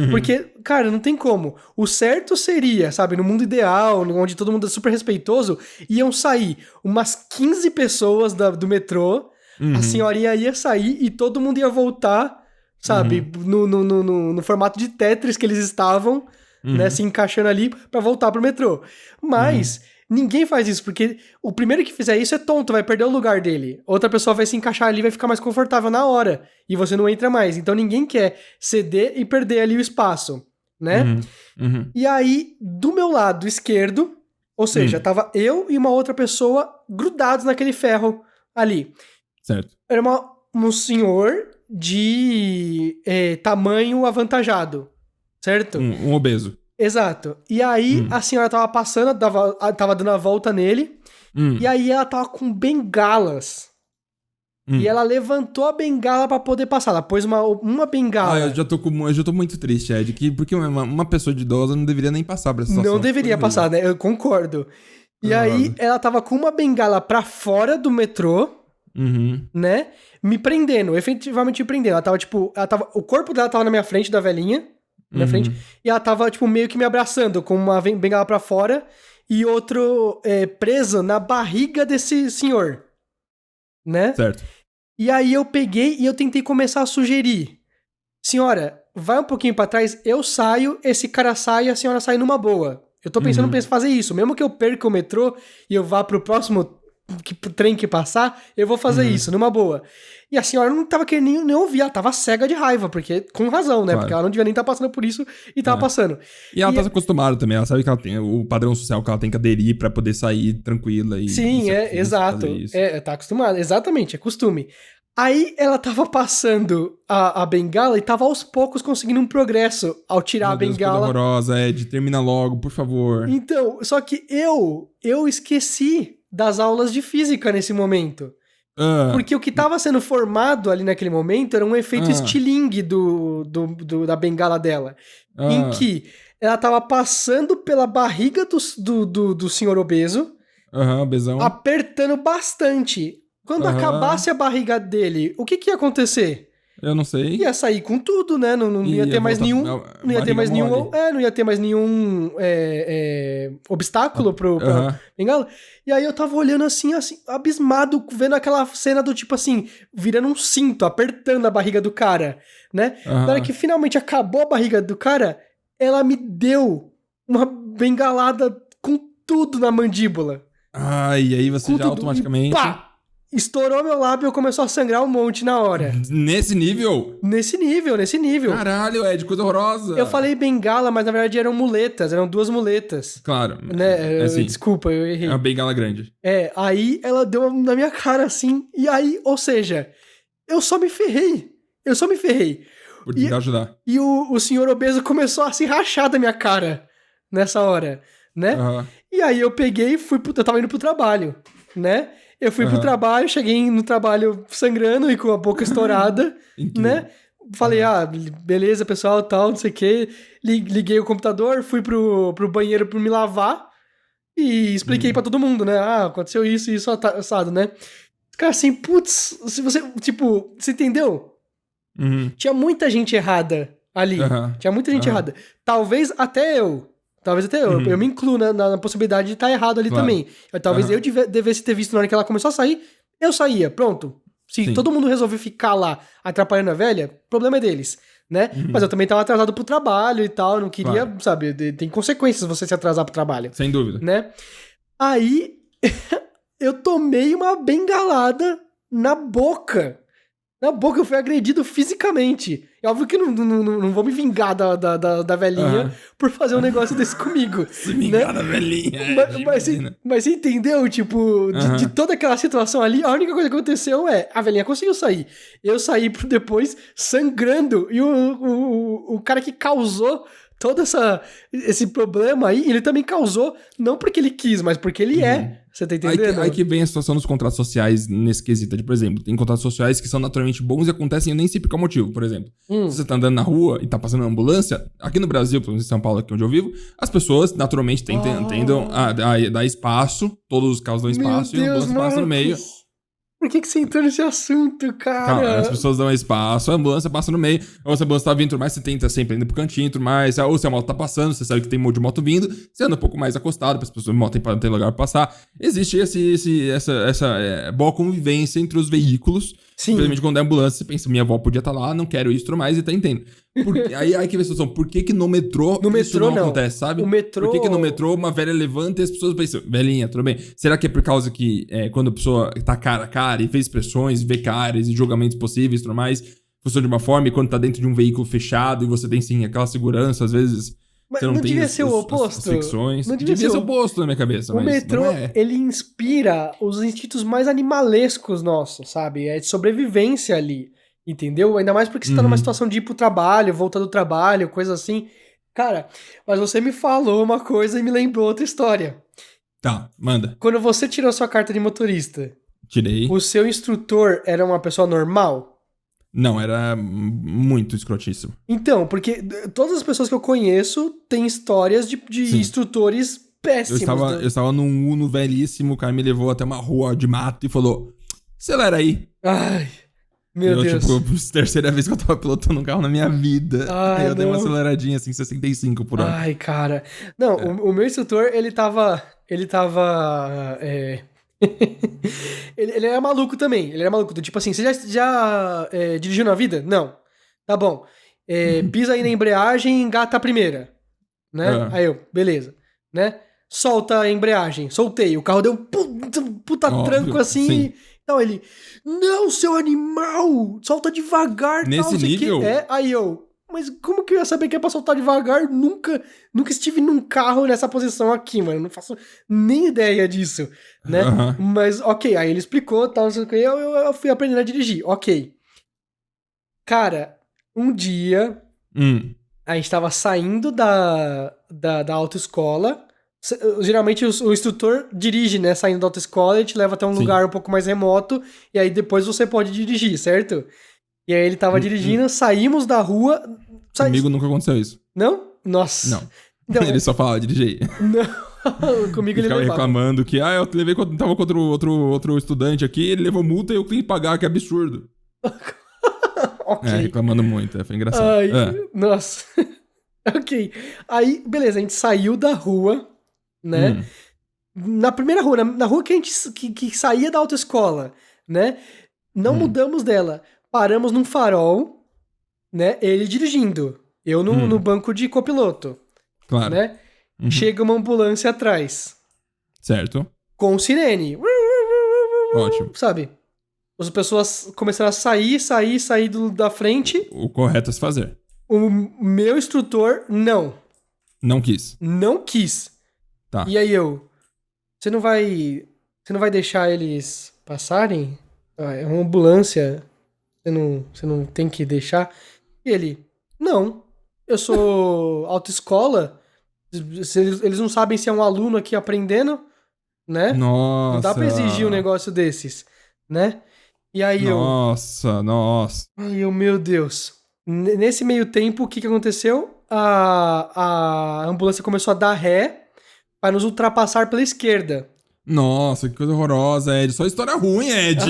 Porque, cara, não tem como. O certo seria, sabe, no mundo ideal, onde todo mundo é super respeitoso, iam sair umas 15 pessoas do metrô, a senhorinha ia sair e todo mundo ia voltar, sabe, no formato de Tetris que eles estavam, né, se encaixando ali pra voltar pro metrô. Mas ninguém faz isso, porque o primeiro que fizer isso é tonto, vai perder o lugar dele. Outra pessoa vai se encaixar ali e vai ficar mais confortável na hora. E você não entra mais. Então ninguém quer ceder e perder ali o espaço, né? E aí, do meu lado esquerdo, ou seja, tava eu e uma outra pessoa grudados naquele ferro ali. Certo. Era um senhor de tamanho avantajado, certo? Um obeso. Exato. E aí, a senhora tava passando, tava dando a volta nele, e aí ela tava com bengalas. E ela levantou a bengala pra poder passar. Ela pôs uma bengala. Eu já tô muito triste, Ed, porque uma pessoa de idosa não deveria nem passar por essa situação. Não deveria passar, né? Eu concordo. E aí, ela tava com uma bengala pra fora do metrô, né? Me prendendo, efetivamente me prendendo. O corpo dela tava na minha frente, da velhinha, na frente, e ela tava, tipo, meio que me abraçando, com uma bengala pra fora e outro preso na barriga desse senhor, né? Certo. E aí eu peguei e eu tentei começar a sugerir. Senhora, vai um pouquinho pra trás, eu saio, esse cara sai e a senhora sai numa boa. Eu tô pensando em fazer isso. Mesmo que eu perca o metrô e eu vá pro próximo trem que passar, eu vou fazer isso, numa boa. E a senhora não tava querendo nem ouvir, ela tava cega de raiva, porque com razão, né? Claro. Porque ela não devia nem estar passando por isso e tava passando. E ela tá acostumada também, ela sabe que ela tem o padrão social que ela tem que aderir pra poder sair tranquila. Sim, exato. Tá acostumada, exatamente, é costume. Aí ela tava passando a bengala e tava aos poucos conseguindo um progresso ao tirar a bengala. Coisa horrorosa, Ed, termina logo, por favor. Então, só que eu esqueci das aulas de física nesse momento. Porque o que tava sendo formado ali naquele momento era um efeito estilingue da bengala dela. Em que ela tava passando pela barriga do senhor obeso, obesão, apertando bastante. Quando acabasse a barriga dele, o que ia acontecer? Eu não sei. Ia sair com tudo, né? Não ia ter mais nenhum. Não ia ter mais nenhum. Não ia ter mais nenhum obstáculo pra bengala. E aí eu tava olhando assim, abismado, vendo aquela cena do tipo assim, virando um cinto, apertando a barriga do cara, né? Na hora que finalmente acabou a barriga do cara, ela me deu uma bengalada com tudo na mandíbula. E aí você já automaticamente. estourou meu lábio e começou a sangrar um monte na hora. Nesse nível? Nesse nível. Caralho, Ed, coisa horrorosa. Eu falei bengala, mas na verdade eram muletas, eram 2 muletas. Claro. Né? Assim, Desculpa, eu errei. é uma bengala grande. Aí ela deu na minha cara assim, e aí, ou seja, eu só me ferrei. Por tentar ajudar. E o senhor obeso começou a se rachar da minha cara nessa hora, né? Uhum. E aí eu peguei e eu tava indo pro trabalho, né? Eu fui pro trabalho, cheguei no trabalho sangrando e com a boca estourada, né? Falei, beleza, pessoal, tal, não sei o quê. Liguei o computador, fui pro banheiro pra me lavar e expliquei pra todo mundo, né? Aconteceu isso e isso assado, né? Cara, assim, putz, se você, tipo, você entendeu? Tinha muita gente errada ali. Tinha muita gente errada. Talvez até eu. Eu me incluo na possibilidade de estar errado ali também. Talvez eu devesse ter visto na hora que ela começou a sair, eu saía, pronto. Se todo mundo resolver ficar lá atrapalhando a velha, o problema é deles, né? Mas eu também tava atrasado pro trabalho e tal, não queria, sabe, tem consequências você se atrasar pro trabalho. Sem dúvida. Né? Aí, eu tomei uma bengalada na boca. Eu fui agredido fisicamente. É óbvio que não vou me vingar da velhinha por fazer um negócio desse comigo. Se vingar da velhinha. Mas você entendeu? Tipo, de toda aquela situação ali, a única coisa que aconteceu é a velhinha conseguiu sair. Eu saí depois sangrando. E o cara que causou todo esse problema aí, ele também causou, não porque ele quis, mas porque ele é. Você tá entendendo? Aí que vem a situação dos contratos sociais nesse quesito. Por exemplo, tem contratos sociais que são naturalmente bons e acontecem eu nem sei por qual motivo. Por exemplo, se você tá andando na rua e tá passando uma ambulância, aqui no Brasil, pelo menos em São Paulo, aqui onde eu vivo, as pessoas naturalmente tendam a dar espaço, todos os carros dão espaço e a ambulância passa no meio. Por que você entrou nesse assunto, cara? Calma, as pessoas dão espaço, a ambulância passa no meio, ou se a ambulância tá vindo, tudo mais, você tenta sempre ir pro cantinho, tudo mais, ou se a moto tá passando, você sabe que tem um monte de moto vindo, você anda um pouco mais acostado, para as pessoas não tem lugar pra passar. Existe essa boa convivência entre os veículos. Sim. Infelizmente, quando é ambulância, você pensa, minha avó podia estar lá, não quero isso, tudo mais, e tá entendendo. Aí que vem a situação, por que no metrô isso não acontece, sabe? O metrô... Por que no metrô uma velha levanta e as pessoas pensam, velhinha, tudo bem. Será que é por causa que quando a pessoa tá cara a cara e fez expressões, vê caras e julgamentos possíveis e tudo mais, funciona de uma forma, e quando tá dentro de um veículo fechado e você tem, sim, aquela segurança, às vezes... Mas você não tem devia ser o oposto. As fricções. Não devia ser o oposto na minha cabeça, mas metrô, ele inspira os instintos mais animalescos nossos, sabe? É de sobrevivência ali, entendeu? Ainda mais porque você tá numa situação de ir pro trabalho, voltar do trabalho, coisa assim. Cara, mas você me falou uma coisa e me lembrou outra história. Tá, manda. Quando você tirou sua carta de motorista... Tirei. O seu instrutor era uma pessoa normal? Não, era muito escrotíssimo. Então, porque todas as pessoas que eu conheço têm histórias de instrutores péssimos. Eu estava num Uno velhíssimo, o cara me levou até uma rua de mato e falou, acelera aí. Ai, meu Deus. Tipo, terceira vez que eu tava pilotando um carro na minha vida. Aí eu dei uma aceleradinha, assim, 65 por hora. Ai, cara. Não, o meu instrutor, ele tava... ele era maluco também. Ele era maluco. Tipo assim, você já dirigiu na vida? Não. Tá bom. Pisa aí na embreagem e engata a primeira. Né? Aí eu, beleza. Né? Solta a embreagem. Soltei. O carro deu um puta tranco assim. Sim. Então ele, não, seu animal! Solta devagar. Nesse tal, nível? Aí eu, mas como que eu ia saber que é pra soltar devagar? Nunca estive num carro nessa posição aqui, mano. Não faço nem ideia disso, né? Mas, ok, aí ele explicou, tal, eu fui aprendendo a dirigir, ok. Cara, um dia, a gente tava saindo da autoescola. Geralmente o instrutor dirige, né? Saindo da autoescola, ele te leva até um lugar um pouco mais remoto, e aí depois você pode dirigir, certo? E aí ele tava dirigindo, saímos da rua... Comigo nunca aconteceu isso. Não? Nossa. Não. Então, ele só falava, dirigir. Não, comigo ele ficava levava. Reclamando que, eu levei quando tava com outro estudante aqui, ele levou multa e eu tenho que pagar, que absurdo. Ok. Reclamando muito, foi engraçado. Nossa. Ok. Aí, beleza, a gente saiu da rua, né? Na primeira rua, na rua que a gente que saía da autoescola, né? Não mudamos dela. Paramos num farol, né? Ele dirigindo. Eu no banco de copiloto. Claro. Né? Chega uma ambulância atrás. Certo. Com sirene. Ótimo. Sabe? as pessoas começaram a sair da frente. O correto a se fazer. O meu instrutor, não Não quis. Tá. E aí você não vai deixar eles passarem? Ah, é uma ambulância, você não tem que deixar? E ele, não, eu sou autoescola, eles não sabem se é um aluno aqui aprendendo, né? Nossa. Não dá pra exigir um negócio desses, né? E aí nossa. Ai, meu Deus. Nesse meio tempo, o que aconteceu? A ambulância começou a dar ré para nos ultrapassar pela esquerda. Nossa, que coisa horrorosa, Ed. Só história ruim, Ed.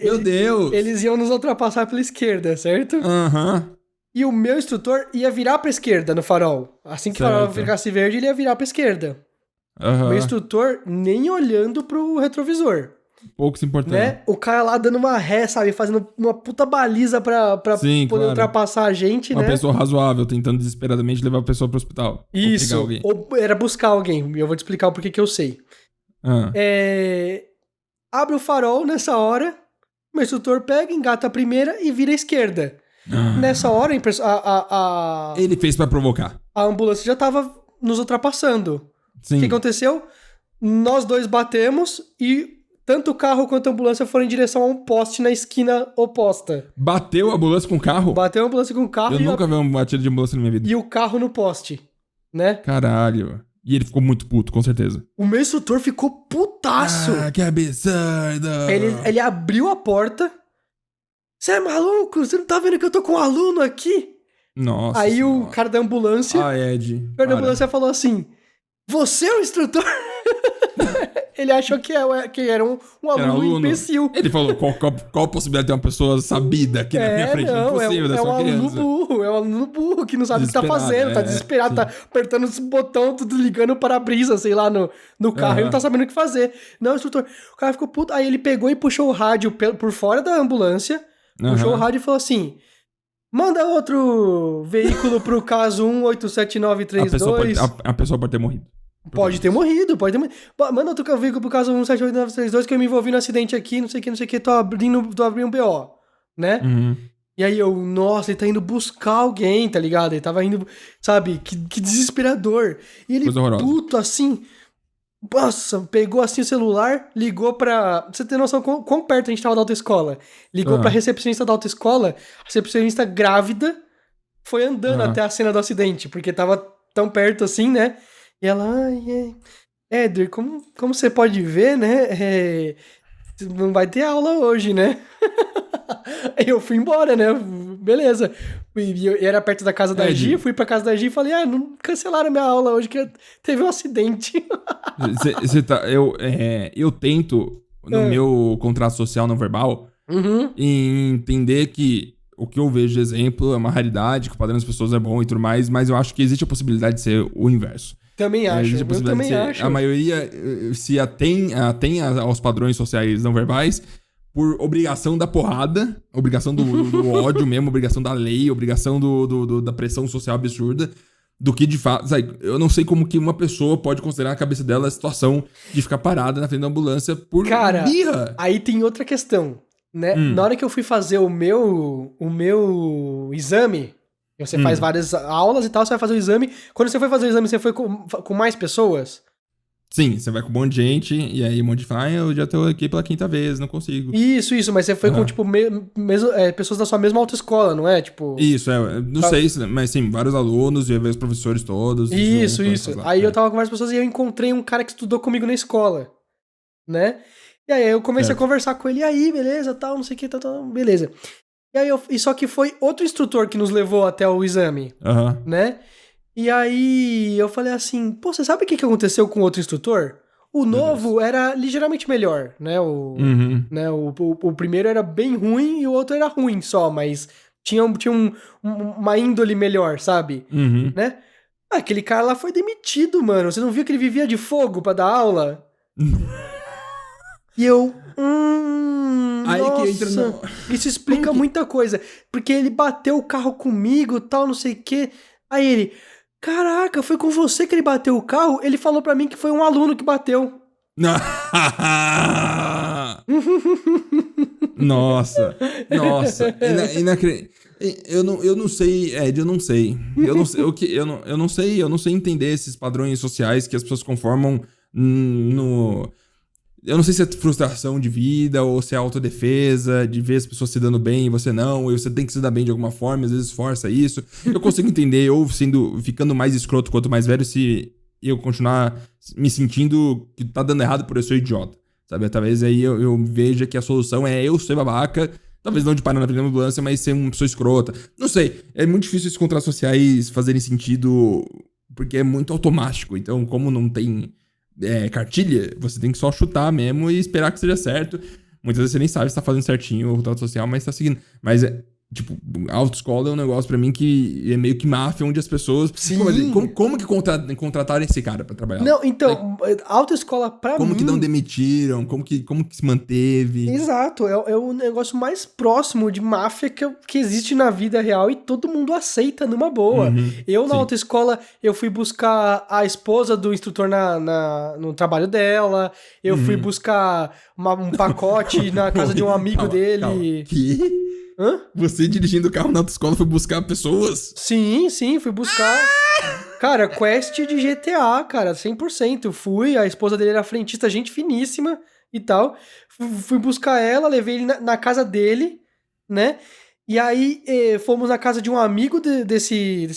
Meu Deus. Eles iam nos ultrapassar pela esquerda, certo? Aham. E o meu instrutor ia virar pra esquerda no farol. Assim que o farol ficasse verde, ele ia virar pra esquerda. Aham. Meu instrutor nem olhando pro retrovisor. Pouco se importando. Né? O cara lá dando uma ré, sabe? Fazendo uma puta baliza pra Sim, poder ultrapassar a gente, uma né? pessoa razoável, tentando desesperadamente levar a pessoa pro hospital. Isso. Ou era buscar alguém. Eu vou te explicar o porquê que eu sei. Abre o farol nessa hora, meu instrutor pega, engata a primeira e vira à esquerda. Nessa hora, ele fez pra provocar. A ambulância já tava nos ultrapassando. Sim. O que aconteceu? Nós dois batemos e tanto o carro quanto a ambulância foram em direção a um poste na esquina oposta. Bateu a ambulância com o carro? Bateu a ambulância com o carro. Eu nunca vi uma batida de ambulância na minha vida. E o carro no poste, né? Caralho. E ele ficou muito puto, com certeza. O meu instrutor ficou putaço. Ah, que absurdo. Ele abriu a porta. Você é maluco? Você não tá vendo que eu tô com um aluno aqui? Nossa. Aí o cara da ambulância... Ah, Ed. O cara da ambulância falou assim... Você é o instrutor? Ele achou que era um aluno imbecil. Ele falou, qual a possibilidade de ter uma pessoa sabida aqui na minha frente? Não, impossível, é dessa um aluno criança. burro, é um aluno burro que não sabe o que tá fazendo, tá desesperado, tá apertando os botões, tudo ligando o para-brisa, sei lá, no carro, e não tá sabendo o que fazer. Não, instrutor, o cara ficou puto, aí ele pegou e puxou o rádio por fora da ambulância, puxou o rádio e falou assim... Manda outro veículo pro caso 187932. A pessoa pode ter morrido. Pode ter morrido. Manda outro veículo pro caso 178932 que eu me envolvi no acidente aqui, não sei o que, tô abrindo um BO, né? Uhum. E aí nossa, ele tá indo buscar alguém, tá ligado? Ele tava indo, sabe, que desesperador. E ele, puto, assim, nossa, pegou assim o celular, ligou pra... Você tem noção quão perto a gente tava da autoescola? Ligou pra recepcionista da autoescola, a recepcionista grávida foi andando até a cena do acidente, porque tava tão perto assim, né? E ela, Éder, como você pode ver, né? Não vai ter aula hoje, né? Aí eu fui embora, né? Beleza. E era perto da casa da Gi, fui pra casa da Gi e falei, não cancelaram minha aula hoje que teve um acidente. Eu tento, no meu contrato social não verbal, entender que o que eu vejo de exemplo é uma raridade, que o padrão das pessoas é bom e tudo mais, mas eu acho que existe a possibilidade de ser o inverso. Também acho, eu também acho. A maioria se atém aos padrões sociais não verbais por obrigação da porrada, obrigação do ódio mesmo, obrigação da lei, obrigação da pressão social absurda, do que de fato... Sabe, eu não sei como que uma pessoa pode considerar na cabeça dela a situação de ficar parada na frente da ambulância por birra. Aí tem outra questão, né? Na hora que eu fui fazer o meu exame... Você faz várias aulas e tal, você vai fazer o exame. Quando você foi fazer o exame, você foi com mais pessoas? Sim, você vai com um monte de gente, e aí um monte de fala, eu já tô aqui pela 5ª vez, não consigo. Isso, mas você foi com, tipo, pessoas da sua mesma autoescola, não é? Tipo... Isso, não sei, mas sim, vários alunos, e os professores todos. Isso. Aí eu tava com várias pessoas e eu encontrei um cara que estudou comigo na escola, né? E aí eu comecei a conversar com ele, e aí, beleza, tal, não sei o que, tal, beleza. E aí só que foi outro instrutor que nos levou até o exame, né? E aí eu falei assim, pô, você sabe o que aconteceu com o outro instrutor? O novo era ligeiramente melhor, né? O primeiro era bem ruim e o outro era ruim só, mas tinha uma índole melhor, sabe? Né? Aquele cara lá foi demitido, mano. Você não viu que ele vivia de fogo pra dar aula? E eu... Aí nossa, que entra no... Isso explica muita coisa. Porque ele bateu o carro comigo, tal, não sei o quê. Aí ele... Caraca, foi com você que ele bateu o carro? Ele falou pra mim que foi um aluno que bateu. Nossa. Eu não sei, Ed, eu não sei. Eu não sei entender esses padrões sociais que as pessoas conformam no... Eu não sei se é frustração de vida ou se é autodefesa, de ver as pessoas se dando bem e você não, e você tem que se dar bem de alguma forma, às vezes força isso. Eu consigo entender, ou ficando mais escroto quanto mais velho, se eu continuar me sentindo que tá dando errado por eu ser idiota, sabe? Talvez aí eu veja que a solução é eu ser babaca, talvez não de parar na frente da ambulância, mas ser uma pessoa escrota. Não sei, é muito difícil esses contratos sociais fazerem sentido, porque é muito automático. Então, como não tem cartilha, você tem que só chutar mesmo e esperar que seja certo. Muitas vezes você nem sabe se tá fazendo certinho o contrato social, mas tá seguindo. Mas tipo, autoescola é um negócio pra mim que é meio que máfia, onde as pessoas... Sim. Como que contrataram esse cara pra trabalhar? Não, então, autoescola pra como mim... que não demitiram? Como que se manteve? Exato, é o negócio mais próximo de máfia que existe na vida real e todo mundo aceita numa boa. Eu, na autoescola, eu fui buscar a esposa do instrutor no trabalho dela, eu fui buscar um pacote na casa de um amigo dele. Calma. Que? Hã? Você dirigindo o carro na autoescola foi buscar pessoas? Sim, fui buscar. Cara, quest de GTA, cara, 100%. Fui, a esposa dele era frentista, gente finíssima e tal. Fui buscar ela, levei ele na casa dele, né? E aí fomos na casa de um amigo desse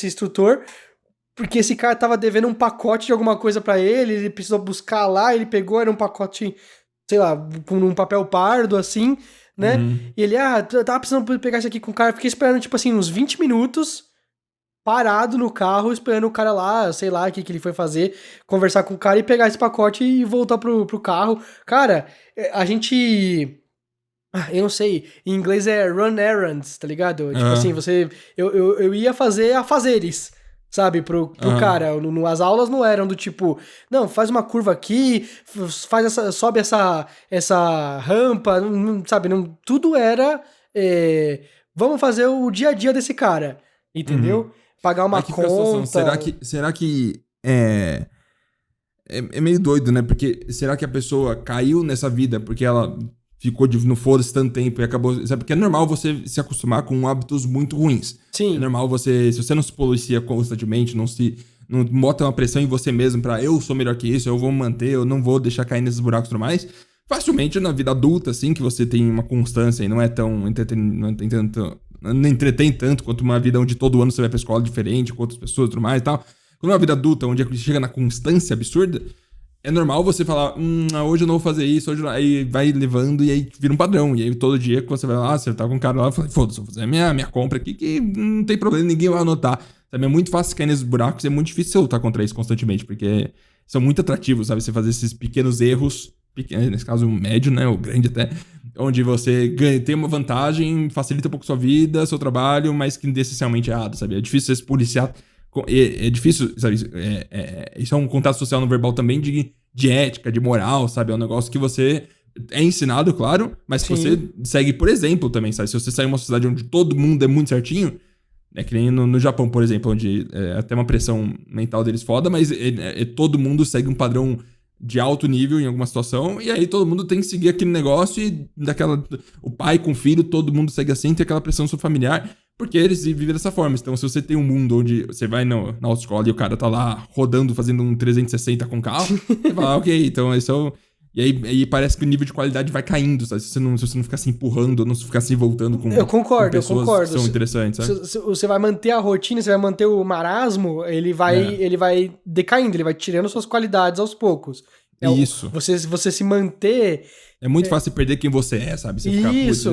instrutor, porque esse cara tava devendo um pacote de alguma coisa pra ele precisou buscar lá, ele pegou, era um pacote, sei lá, com um papel pardo, assim, né? E ele, tava precisando pegar isso aqui com o cara, fiquei esperando, tipo assim, uns 20 minutos, parado no carro, esperando o cara lá, sei lá, o que ele foi fazer, conversar com o cara e pegar esse pacote e voltar pro carro. Cara, a gente... Eu não sei, em inglês é run errands, tá ligado? Tipo assim, eu ia fazer afazeres, sabe, pro cara. As aulas não eram do tipo, não, faz uma curva aqui, sobe essa rampa, sabe, tudo era, vamos fazer o dia a dia desse cara, entendeu? Pagar uma conta. Será que é meio doido, né? Porque será que a pessoa caiu nessa vida porque ela ficou no foda-se tanto tempo e acabou... Sabe? Porque é normal você se acostumar com hábitos muito ruins. Sim. É normal se você não se policia constantemente, não bota uma pressão em você mesmo pra eu sou melhor que isso, eu vou manter, eu não vou deixar cair nesses buracos e tudo mais. Facilmente na vida adulta, assim, que você tem uma constância e não é tão não entretém tanto quanto uma vida onde todo ano você vai pra escola diferente, com outras pessoas e tudo mais e tal. Quando é uma vida adulta, onde chega na constância absurda, é normal você falar, hoje eu não vou fazer isso, aí vai levando e aí vira um padrão. E aí todo dia que você vai lá, você tá com um cara lá, fala, foda-se, vou fazer a minha compra aqui que não tem problema, ninguém vai anotar. Sabe? É muito fácil cair nesses buracos e é muito difícil você lutar contra isso constantemente, porque são muito atrativos, sabe? Você fazer esses pequenos erros, nesse caso médio, né, ou grande até, onde você tem uma vantagem, facilita um pouco sua vida, seu trabalho, mas que essencialmente é errado, sabe? É difícil você se policiar. É difícil, sabe? Isso é um contato social no verbal também de ética, de moral, sabe? É um negócio que você é ensinado, claro, mas que você segue por exemplo também, sabe? Se você sair em uma sociedade onde todo mundo é muito certinho, é que nem no Japão, por exemplo, onde é até uma pressão mental deles foda, mas todo mundo segue um padrão de alto nível em alguma situação, e aí todo mundo tem que seguir aquele negócio e o pai com o filho, todo mundo segue assim, tem aquela pressão sobre familiar, porque eles vivem dessa forma. Então, se você tem um mundo onde você vai na autoescola e o cara tá lá rodando, fazendo um 360 com o carro, você fala, ok, então esse é o... E aí parece que o nível de qualidade vai caindo, sabe? Se você não ficar se empurrando, não ficar se voltando com pessoas que são interessantes, sabe? Se você vai manter a rotina, você vai manter o marasmo, ele vai decaindo, ele vai tirando suas qualidades aos poucos. Isso. Você se manter... É muito fácil perder quem você é, sabe? Você ficar, isso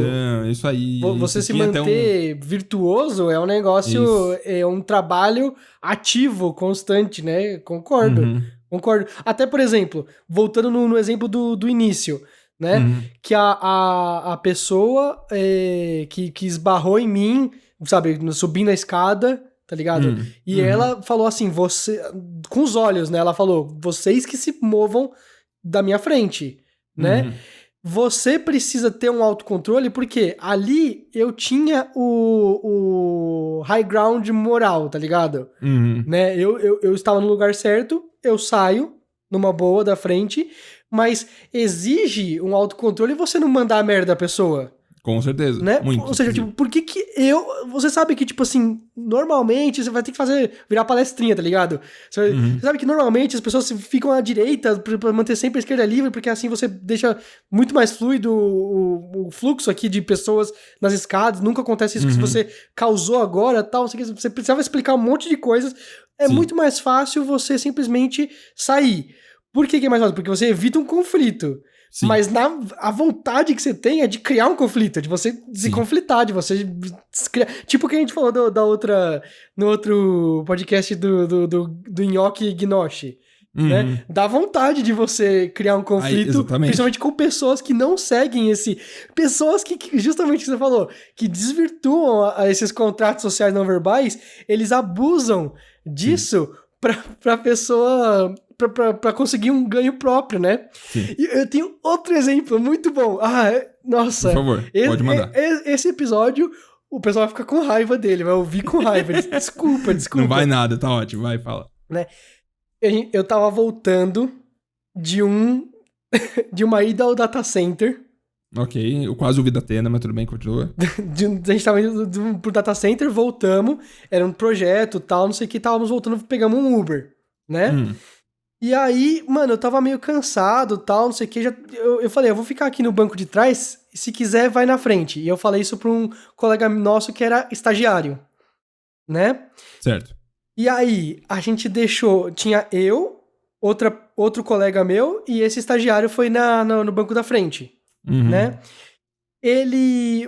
aí... Você se manter virtuoso é um negócio, é um trabalho ativo, constante, né? Concordo. Até, por exemplo, voltando no exemplo do início, né? Que a pessoa que esbarrou em mim, sabe? Subindo a escada, tá ligado? E ela falou assim, com os olhos, né? Ela falou, vocês que se movam da minha frente, né? Você precisa ter um autocontrole, porque ali eu tinha o high ground moral, tá ligado? Né? Eu estava no lugar certo, eu saio numa boa da frente, mas exige um autocontrole você não mandar a merda da pessoa. Com certeza. Né? Muito. Ou seja, tipo, por que você sabe que, tipo assim, normalmente você vai ter que virar palestrinha, tá ligado? Você sabe que normalmente as pessoas ficam à direita pra manter sempre a esquerda livre, porque assim você deixa muito mais fluido o fluxo aqui de pessoas nas escadas, nunca acontece isso que você causou agora, tal, você precisava explicar um monte de coisas, é muito mais fácil você simplesmente sair. Por que é mais fácil? Porque você evita um conflito. Sim. Mas a vontade que você tem é de criar um conflito, de você se conflitar, de você criar. Tipo o que a gente falou no outro podcast do Nhoque e Gnoshi. Né? Dá vontade de você criar um conflito, principalmente com pessoas que não seguem pessoas que justamente o que você falou, que desvirtuam esses contratos sociais não verbais, eles abusam disso pra pessoa... Pra conseguir um ganho próprio, né? Sim. E eu tenho outro exemplo muito bom. Nossa. Por favor, pode mandar. Esse episódio, o pessoal vai ficar com raiva dele, vai ouvir com raiva. Desculpa. Não vai nada, tá ótimo, vai, fala. Né? Eu tava voltando de uma ida ao data center. Ok, eu quase ouvi da Atena, mas tudo bem, continua. A gente tava indo pro data center, voltamos, era um projeto, tal, não sei o que, estávamos voltando, pegamos um Uber, né? E aí, mano, eu tava meio cansado, tal, não sei o que, eu falei, eu vou ficar aqui no banco de trás, se quiser vai na frente. E eu falei isso pra um colega nosso que era estagiário, né? Certo. E aí, a gente tinha eu, outro colega meu, e esse estagiário foi no banco da frente, né?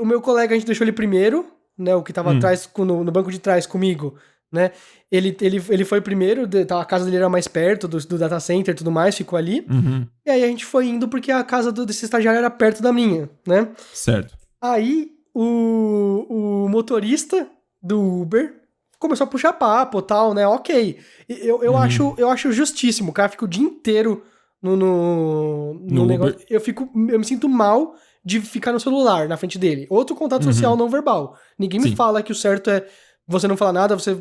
O meu colega, a gente deixou ele primeiro, né, o que tava atrás, no banco de trás comigo, né? Ele foi primeiro, a casa dele era mais perto do data center e tudo mais, ficou ali. E aí a gente foi indo porque a casa desse estagiário era perto da minha, né? Certo. Aí o motorista do Uber começou a puxar papo e tal, né? Ok. Eu acho justíssimo. O cara fica o dia inteiro no negócio. Eu me sinto mal de ficar no celular na frente dele. Outro contato social não verbal. Ninguém me fala que o certo é você não falar nada, você...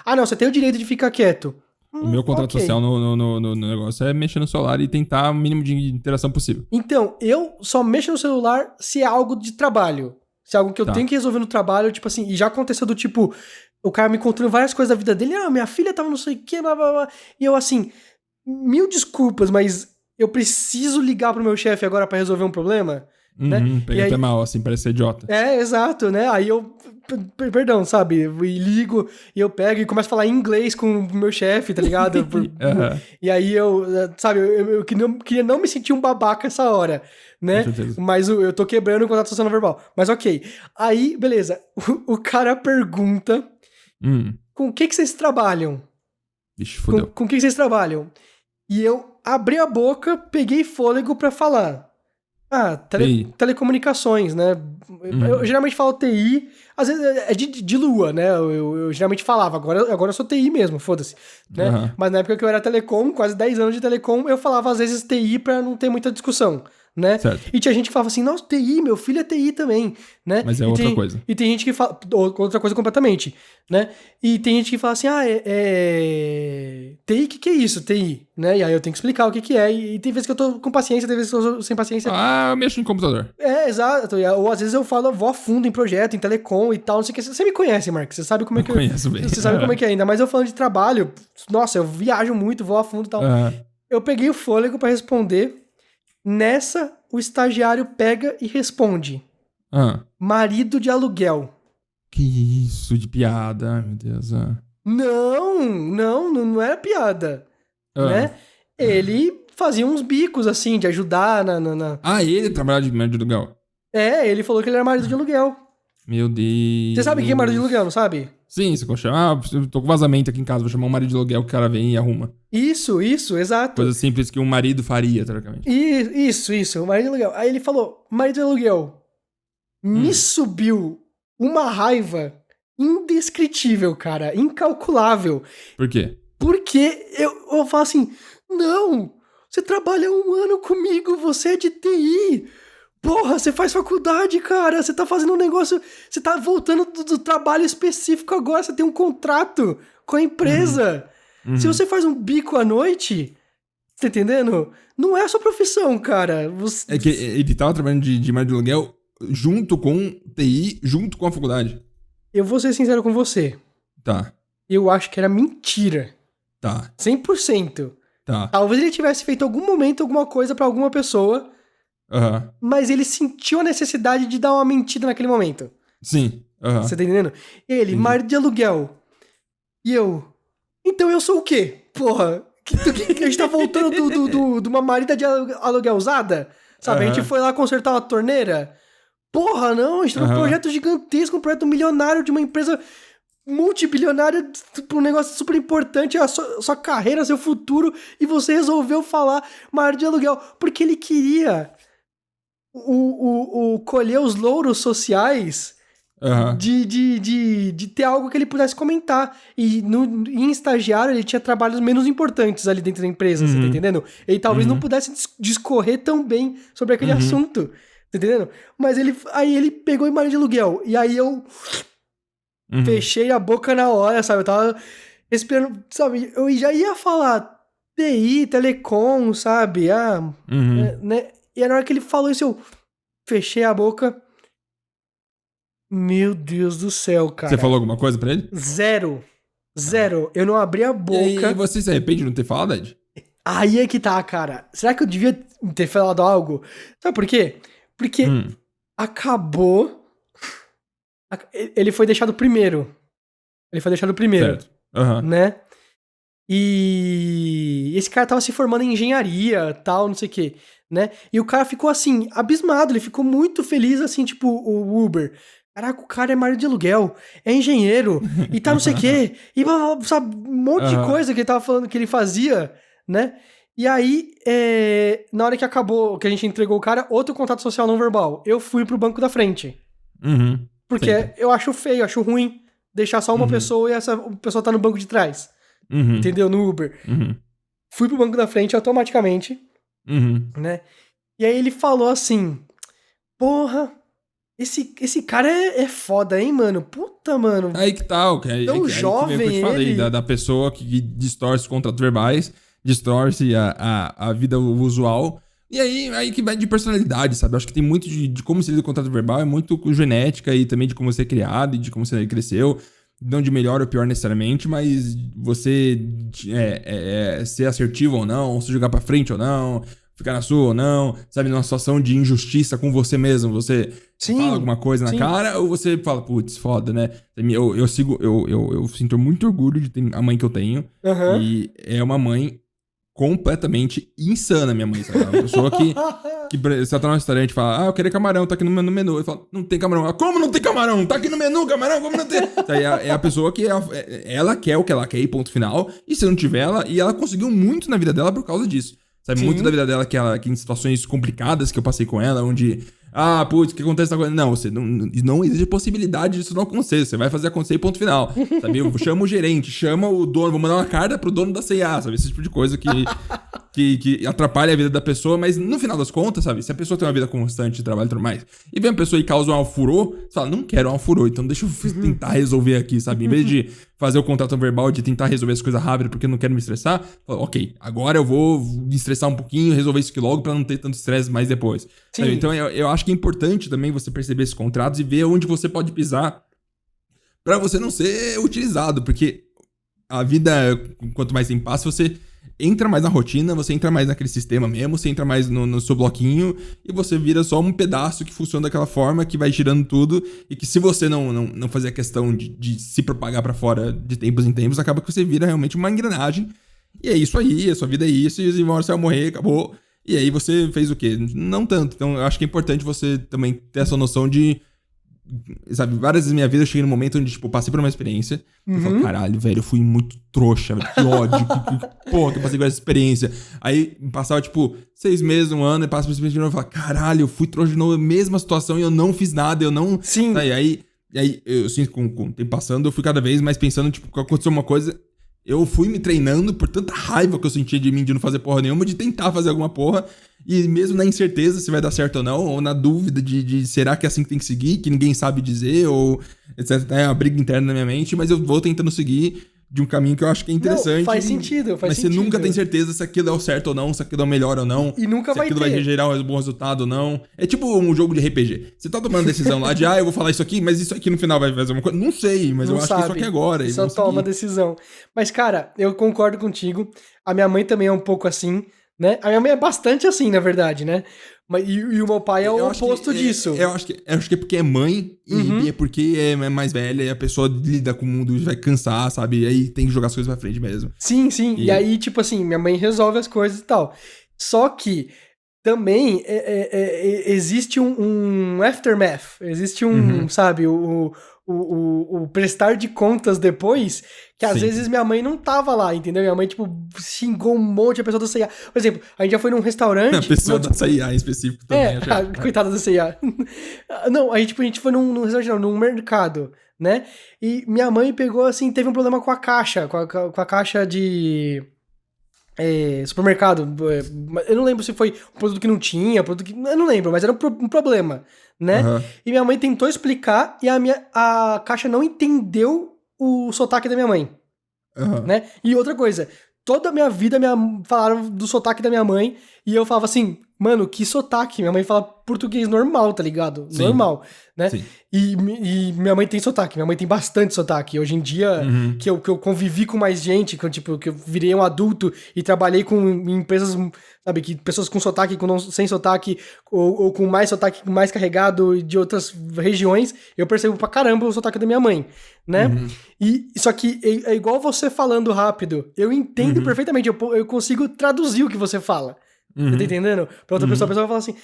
não, você tem o direito de ficar quieto. O meu contrato social no negócio é mexer no celular e tentar o mínimo de interação possível. Então, eu só mexo no celular se é algo de trabalho. Se é algo que eu tenho que resolver no trabalho, tipo assim, e já aconteceu do tipo, o cara me contando várias coisas da vida dele, minha filha tava não sei o que, blá, blá, blá. E eu assim, mil desculpas, mas eu preciso ligar pro meu chefe agora pra resolver um problema, né? Pega até mal, assim, parece ser idiota. Exato, né? Aí eu, perdão, sabe? E ligo, e eu pego e começo a falar inglês com o meu chefe, tá ligado? E aí eu queria não me sentir um babaca essa hora, né? Mas eu tô quebrando o contato social não verbal. Mas ok. Aí, beleza. O cara pergunta com o que vocês trabalham? Ixi, fodeu. Com o que vocês trabalham? E eu abri a boca, peguei fôlego pra falar. Telecomunicações, né? Eu geralmente falo TI, às vezes é de lua, né? Eu geralmente falava, agora eu sou TI mesmo, foda-se. Né? Mas na época que eu era telecom, quase 10 anos de telecom, eu falava às vezes TI pra não ter muita discussão, né? Certo. E tinha gente que falava assim, nossa, TI, meu filho é TI também, né? Mas é outra coisa. E tem gente que fala, outra coisa completamente, né? E tem gente que fala assim, TI, o que é isso, TI? Né? E aí eu tenho que explicar o que é, e tem vezes que eu tô com paciência, tem vezes que eu tô sem paciência. Eu mexo no computador. Exato. Ou às vezes eu falo, vou a fundo em projeto, em telecom e tal, não sei o que. Você me conhece, Marcos, você sabe como é que eu... conheço bem. Você sabe como é que é ainda, mas eu falando de trabalho, nossa, eu viajo muito, vou a fundo e tal. Eu peguei o fôlego pra responder. Nessa, o estagiário pega e responde. Marido de aluguel. Que isso de piada, ai meu Deus. Não era piada. Né? Ele fazia uns bicos, assim, de ajudar na... ele trabalhava de marido de aluguel? Ele falou que ele era marido de aluguel. Meu Deus. Você sabe o que é marido de aluguel, não sabe? Sim, você chama, eu tô com vazamento aqui em casa, vou chamar um marido de aluguel que o cara vem e arruma. Isso, exato. Coisa simples que um marido faria, teoricamente. Isso, o marido de aluguel. Aí ele falou, marido de aluguel, me subiu uma raiva indescritível, cara, incalculável. Por quê? Porque eu falo assim, não, você trabalha 1 ano comigo, você é de TI. Porra, você faz faculdade, cara, você tá fazendo um negócio, você tá voltando do trabalho específico agora, você tem um contrato com a empresa. Se você faz um bico à noite, Tá entendendo? Não é a sua profissão, cara. É que ele tava trabalhando de marido de aluguel junto com TI, junto com a faculdade. Eu vou ser sincero com você. Tá. Eu acho que era mentira. Tá. 100%. Tá. Talvez ele tivesse feito algum momento alguma coisa pra alguma pessoa, mas ele sentiu a necessidade de dar uma mentira naquele momento. Sim. Você tá entendendo? Ele, marido de aluguel. E eu... Então eu sou o quê? Porra, que a gente tá voltando de uma marida de aluguel usada? Sabe? A gente foi lá consertar uma torneira? Porra, não, a gente tá num projeto gigantesco, um projeto milionário de uma empresa multibilionária, um negócio super importante, a sua carreira, seu futuro, e você resolveu falar marido de aluguel, porque ele queria colher os louros sociais de ter algo que ele pudesse comentar. E em estagiário ele tinha trabalhos menos importantes ali dentro da empresa, você tá entendendo? Ele talvez não pudesse discorrer tão bem sobre aquele assunto, tá entendendo? Mas aí ele pegou em marido de aluguel, e aí eu fechei a boca na hora, sabe? Eu tava esperando, sabe? Eu já ia falar TI, telecom, sabe? Né? E na hora que ele falou isso, eu fechei a boca. Meu Deus do céu, cara. Você falou alguma coisa pra ele? Zero. Eu não abri a boca. E você se arrepende de não ter falado, Ed? Aí é que tá, cara. Será que eu devia ter falado algo? Sabe por quê? Porque acabou... Ele foi deixado primeiro. Certo. Né? E esse cara tava se formando em engenharia, tal, não sei o quê, né? E o cara ficou assim, abismado, ele ficou muito feliz, assim, tipo, o Uber. Caraca, o cara é marido de aluguel, é engenheiro, e tá não sei o quê, e sabe, um monte de coisa que ele tava falando que ele fazia, né? E aí, na hora que acabou, que a gente entregou o cara, outro contato social não verbal, eu fui pro banco da frente. Porque eu acho feio, acho ruim deixar só uma pessoa e essa pessoa tá no banco de trás. Entendeu? No Uber. Fui pro banco da frente automaticamente, né? E aí ele falou assim, porra, esse cara é foda, hein, mano? Puta, mano. Aí que tal, cara. Tão jovem que eu te falei, ele. da pessoa que distorce os contratos verbais, distorce a vida usual. E aí que vai de personalidade, sabe? Eu acho que tem muito de como se lida o contrato verbal, é muito com genética e também de como você é criado e de como você cresceu. Não de melhor ou pior necessariamente, mas você ser assertivo ou não, se jogar pra frente ou não, ficar na sua ou não, sabe? Numa situação de injustiça com você mesmo, você fala alguma coisa na cara ou você fala, putz, foda, né? Eu sinto muito orgulho de ter a mãe que eu tenho e é uma mãe completamente insana, minha mãe, sabe? É uma pessoa que você tá num restaurante e fala, eu queria camarão, tá aqui no menu. Eu falo, não tem camarão. Ela, como não tem camarão? Tá aqui no menu, camarão, como não tem? É a pessoa que ela quer o que ela quer e ponto final. E se não tiver, ela conseguiu muito na vida dela por causa disso. Sabe, muito da vida dela que em situações complicadas que eu passei com ela, onde... putz, o que acontece agora? Não, não existe possibilidade disso não acontecer. Você vai fazer acontecer e ponto final. Sabe? Eu chamo o gerente, chama o dono, vou mandar uma carta pro dono da C&A, sabe? Esse tipo de coisa que atrapalha a vida da pessoa, mas no final das contas, sabe? Se a pessoa tem uma vida constante de trabalho e tudo mais, e vem uma pessoa e causa um alfurô, você fala, não quero um alfurô, então deixa eu tentar resolver aqui, sabe? Em vez de fazer o contrato verbal, de tentar resolver as coisas rápido porque eu não quero me estressar, fala, ok, agora eu vou me estressar um pouquinho, resolver isso aqui logo pra não ter tanto estresse mais depois. Então eu acho que é importante também você perceber esses contratos e ver onde você pode pisar pra você não ser utilizado, porque a vida, quanto mais tempo passa, você entra mais na rotina, você entra mais naquele sistema mesmo, você entra mais no seu bloquinho e você vira só um pedaço que funciona daquela forma, que vai girando tudo e que se você não fazer a questão de se propagar pra fora de tempos em tempos, acaba que você vira realmente uma engrenagem. E é isso aí, a sua vida é isso, e uma hora você vai morrer, acabou. E aí você fez o quê? Não tanto. Então eu acho que é importante você também ter essa noção de... Sabe, várias vezes na minha vida eu cheguei num momento onde, tipo, passei por uma experiência e eu falo, caralho, velho, eu fui muito trouxa, velho, que ódio, porra, que eu passei por essa experiência. Aí passava, tipo, 6 meses, 1 ano, e passa por essa experiência de novo e falo, caralho, eu fui trouxa de novo, mesma situação e eu não fiz nada, eu não... Sim. E aí eu sinto, com o tempo passando, eu fui cada vez mais pensando, tipo, quando aconteceu uma coisa... Eu fui me treinando por tanta raiva que eu sentia de mim de não fazer porra nenhuma, de tentar fazer alguma porra. E mesmo na incerteza se vai dar certo ou não, ou na dúvida de será que é assim que tem que seguir, que ninguém sabe dizer, ou etc. É uma briga interna na minha mente, mas eu vou tentando seguir de um caminho que eu acho que é interessante. Não, faz sentido, mas sentido. você nunca tem certeza se aquilo é o certo ou não, se aquilo é o melhor ou não. E nunca vai ter. Se aquilo vai gerar um bom resultado ou não. É tipo um jogo de RPG. Você tá tomando decisão lá de, eu vou falar isso aqui, mas isso aqui no final vai fazer uma coisa. Não sei, mas não eu acho sabe. que isso aqui agora. Só toma decisão. Mas, cara, eu concordo contigo. A minha mãe também é um pouco assim, né? A minha mãe é bastante assim, na verdade, né? E o meu pai é o oposto disso. Eu acho que é porque é mãe e é porque é mais velha e a pessoa lida com o mundo e vai cansar, sabe? E aí tem que jogar as coisas pra frente mesmo. Sim. E aí, tipo assim, minha mãe resolve as coisas e tal. Só que também existe um aftermath. Existe sabe, o prestar de contas depois, que às vezes minha mãe não tava lá, entendeu? Minha mãe, tipo, xingou um monte de pessoa do C&A. Por exemplo, a gente já foi num restaurante... A pessoa da C&A em específico também. Coitada do C&A. Não, a gente foi num restaurante, não, num mercado, né? E minha mãe pegou, assim, teve um problema com a caixa, com a caixa de... supermercado. Eu não lembro se foi um produto que não tinha, eu não lembro, mas era um problema, né? E minha mãe tentou explicar e a caixa não entendeu o sotaque da minha mãe, né? E outra coisa, toda a minha vida falaram do sotaque da minha mãe e eu falava assim, mano, que sotaque? Minha mãe fala português normal, tá ligado? Sim. Normal, né? Sim. E minha mãe tem sotaque, minha mãe tem bastante sotaque. Hoje em dia, que eu convivi com mais gente, que eu virei um adulto e trabalhei em empresas, sabe, que pessoas com sotaque, sem sotaque, ou com mais sotaque mais carregado de outras regiões, eu percebo pra caramba o sotaque da minha mãe, né? Só que é igual você falando rápido, eu entendo perfeitamente, eu consigo traduzir o que você fala. Você tá entendendo? Pra outra pessoa, a pessoa vai falar assim,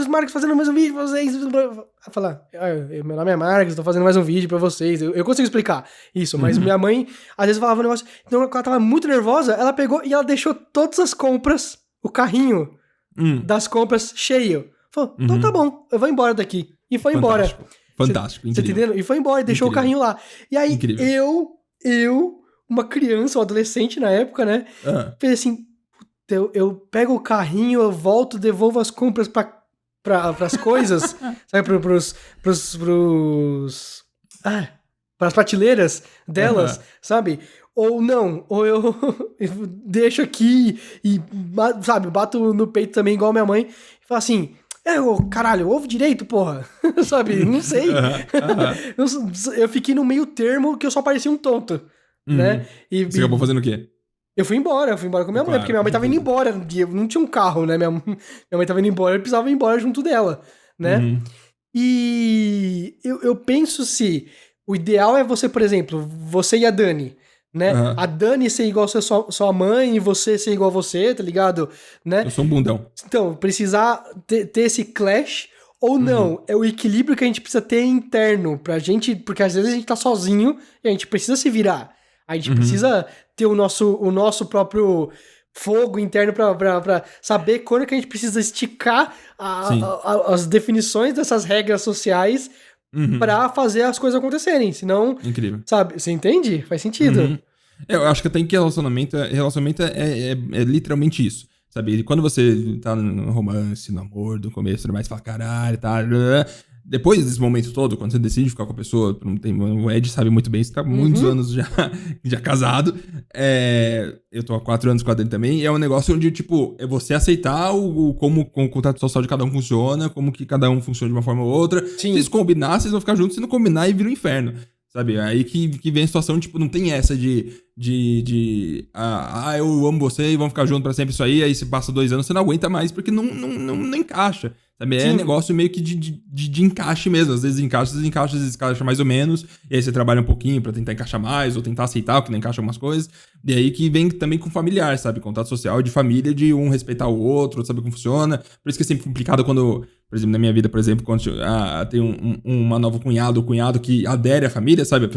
Marcos fazendo mais um vídeo pra vocês. Falar, meu nome é Marcos, tô fazendo mais um vídeo pra vocês. Eu consigo explicar isso, mas minha mãe, às vezes, falava um negócio. Então, quando ela tava muito nervosa, ela pegou e ela deixou todas as compras, o carrinho das compras cheio. Falou, então tá bom, eu vou embora daqui. E foi embora. Fantástico, incrível. Você entendendo? E foi embora, e deixou o carrinho lá. E aí, eu, uma criança, um adolescente na época, né, fez assim, eu pego o carrinho, eu volto, devolvo as compras pras coisas, sabe, pras prateleiras delas, sabe? Ou não, ou eu deixo aqui e, sabe, bato no peito também igual minha mãe e falo assim, caralho, ouve direito, porra, sabe? Não sei. Eu fiquei no meio termo que eu só parecia um tonto, né? Você acabou fazendo o quê? Eu fui embora com minha mãe, porque minha mãe tava indo embora, não tinha um carro, né? Minha mãe tava indo embora, eu precisava ir embora junto dela, né? E eu penso se o ideal é você, por exemplo, você e a Dani, né? A Dani ser igual a sua mãe e você ser igual a você, tá ligado? Né? Eu sou um bundão. Então, precisar ter esse clash ou não, é o equilíbrio que a gente precisa ter interno pra gente, porque às vezes a gente tá sozinho e a gente precisa se virar. A gente precisa ter o nosso próprio fogo interno pra saber quando que a gente precisa esticar as definições dessas regras sociais pra fazer as coisas acontecerem. Senão, sabe, você entende? Faz sentido. Eu acho que tem que relacionamento é literalmente isso. Sabe, quando você tá no romance, no amor, do começo, mais fala caralho, tá... Depois desse momento todo, quando você decide ficar com a pessoa, o Ed sabe muito bem, você tá há muitos anos já casado. Eu tô há 4 anos com a Dani também. E é um negócio onde, tipo, é você aceitar como o contrato social de cada um funciona, como que cada um funciona de uma forma ou outra. Sim. Se combinar, vocês vão ficar juntos. Se não combinar, e vira um inferno. Sabe? Aí que vem a situação, tipo, não tem essa eu amo você e vamos ficar juntos pra sempre isso aí se passa 2 anos, você não aguenta mais, porque não encaixa. Sabe? É negócio meio que de encaixe mesmo. Às vezes encaixa, às vezes encaixa mais ou menos. E aí você trabalha um pouquinho pra tentar encaixar mais, ou tentar aceitar o que não encaixa algumas coisas. E aí que vem também com familiar, sabe? Contato social de família, de um respeitar o outro, saber como funciona. Por isso que é sempre complicado quando, por exemplo, na minha vida, por exemplo, quando tem uma nova cunhada ou cunhado que adere à família, sabe?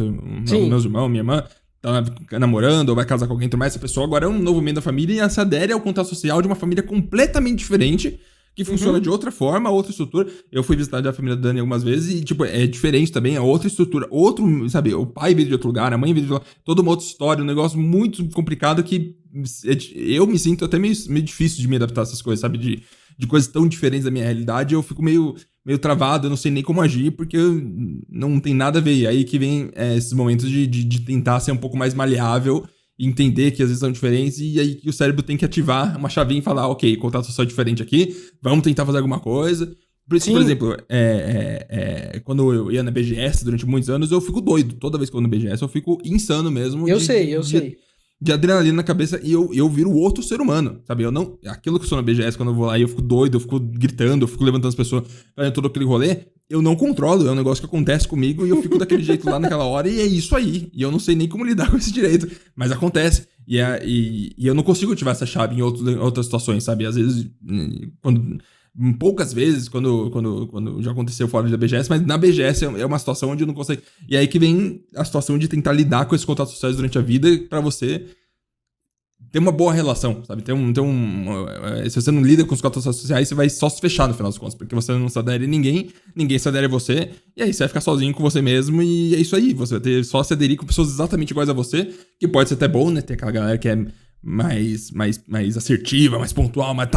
Meus irmãos, minha irmã, tá namorando ou vai casar com alguém, mais essa pessoa agora é um novo membro da família e se adere ao contato social de uma família completamente diferente, que funciona de outra forma, outra estrutura. Eu fui visitar a família da Dani algumas vezes e, tipo, é diferente também, é outra estrutura, sabe, o pai veio de outro lugar, a mãe veio de outro lugar, toda uma outra história, um negócio muito complicado que eu me sinto até meio difícil de me adaptar a essas coisas, sabe, de coisas tão diferentes da minha realidade, eu fico meio travado, eu não sei nem como agir, porque não tem nada a ver. E aí que vem esses momentos de tentar ser um pouco mais maleável, entender que às vezes são diferentes, e aí que o cérebro tem que ativar uma chavinha e falar, ok, contato social diferente aqui, vamos tentar fazer alguma coisa. Por isso, por exemplo, quando eu ia na BGS durante muitos anos, eu fico doido. Toda vez que eu vou na BGS, eu fico insano mesmo. Eu sei. De adrenalina na cabeça, e eu viro outro ser humano, sabe? Aquilo que eu sou na BGS, quando eu vou lá e eu fico doido, eu fico gritando, eu fico levantando as pessoas, fazendo todo aquele rolê, eu não controlo, é um negócio que acontece comigo e eu fico daquele jeito lá naquela hora e é isso aí. E eu não sei nem como lidar com esse direito, mas acontece. E eu não consigo ativar essa chave em outras situações, sabe? Às vezes, poucas vezes, quando já aconteceu fora da BGS, mas na BGS é uma situação onde eu não consigo. E aí que vem a situação de tentar lidar com esses contatos sociais durante a vida pra você ter uma boa relação, sabe? Se você não lida com os contatos sociais, você vai só se fechar no final das contas, porque você não se adere a ninguém se adere a você, e aí você vai ficar sozinho com você mesmo, e é isso aí. Você vai só se aderir com pessoas exatamente iguais a você, que pode ser até bom, né? Tem aquela galera que é mais assertiva, mais pontual, mais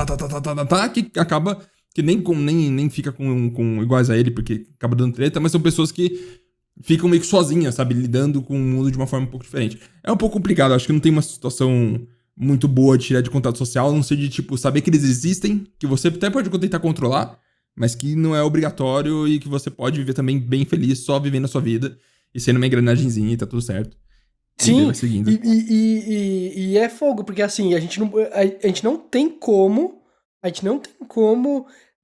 que acaba que nem fica com iguais a ele, porque acaba dando treta, mas são pessoas que ficam meio que sozinhas, sabe? Lidando com o mundo de uma forma um pouco diferente. É um pouco complicado, acho que não tem uma situação muito boa de tirar de contato social, a não ser de, tipo, saber que eles existem, que você até pode tentar controlar, mas que não é obrigatório e que você pode viver também bem feliz, só vivendo a sua vida e sendo uma engrenagemzinha e tá tudo certo. Sim, e é fogo, porque assim, a gente não tem como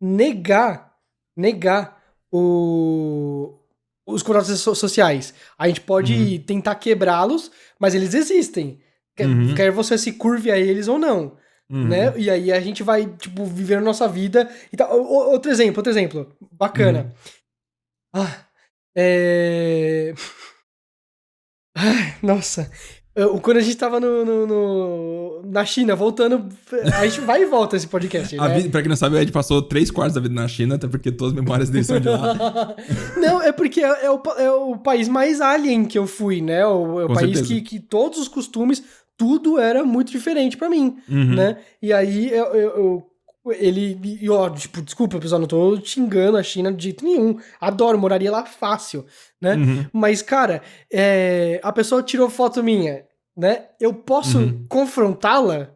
negar os contatos sociais. A gente pode tentar quebrá-los, mas eles existem. Quer você se curve a eles ou não, né? E aí a gente vai, tipo, vivendo nossa vida e tal. Outro exemplo, bacana. Ai, nossa. Quando a gente tava na China, voltando. A gente vai e volta esse podcast, né? Pra quem não sabe, o Ed passou 3/4 da vida na China, até porque todas as memórias dele são de lá. Não, é porque é o país mais alien que eu fui, né? O país que todos os costumes, tudo era muito diferente pra mim, né? E aí tipo, desculpa, pessoal, não tô xingando a China de jeito nenhum. Adoro, moraria lá fácil, né? Mas, cara, a pessoa tirou foto minha, né? Eu posso confrontá-la?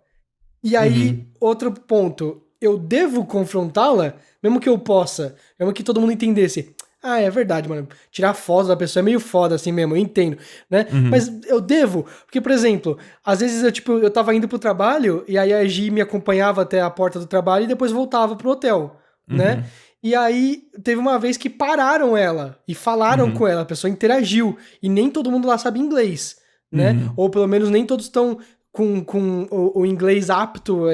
E aí, outro ponto, eu devo confrontá-la? Mesmo que eu possa, mesmo que todo mundo entendesse. Ah, é verdade, mano. Tirar foto da pessoa é meio foda assim mesmo, eu entendo, né? Mas eu devo, porque, por exemplo, às vezes eu tava indo pro trabalho e aí a Gi me acompanhava até a porta do trabalho e depois voltava pro hotel, né? E aí teve uma vez que pararam ela e falaram com ela, a pessoa interagiu e nem todo mundo lá sabe inglês, né? Ou pelo menos nem todos estão com o inglês apto,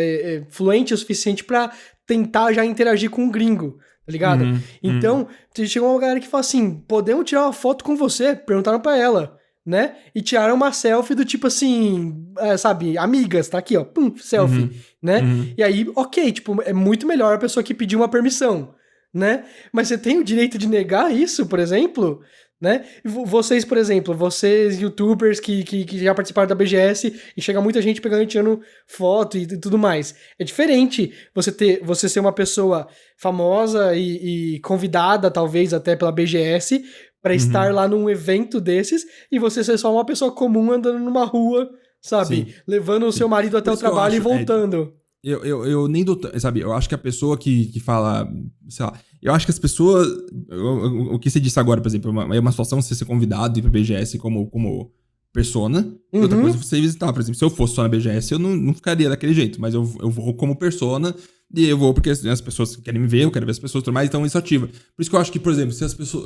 fluente o suficiente pra tentar já interagir com um gringo. Tá ligado? Então, chegou uma galera que falou assim, podemos tirar uma foto com você? Perguntaram pra ela, né? E tiraram uma selfie do tipo assim, sabe, amigas, tá aqui, ó, pum, selfie, né? E aí, ok, tipo, é muito melhor a pessoa que pediu uma permissão, né? Mas você tem o direito de negar isso, por exemplo, né? Vocês, por exemplo, vocês youtubers que já participaram da BGS e chega muita gente pegando e tirando foto e tudo mais. É diferente você ser uma pessoa famosa e convidada, talvez, até pela BGS, pra estar lá num evento desses e você ser só uma pessoa comum andando numa rua, sabe? Sim. Levando o seu marido até o trabalho e voltando. Eu nem dou... Sabe, eu acho que a pessoa que fala... Sei lá... Eu acho que as pessoas... O que você disse agora, por exemplo, é uma situação você ser convidado e ir pra BGS como persona. E outra coisa é você visitar. Por exemplo, se eu fosse só na BGS, eu não ficaria daquele jeito. Mas eu vou como persona e eu vou porque as pessoas querem me ver, eu quero ver as pessoas e tudo mais, então isso ativa. Por isso que eu acho que, por exemplo,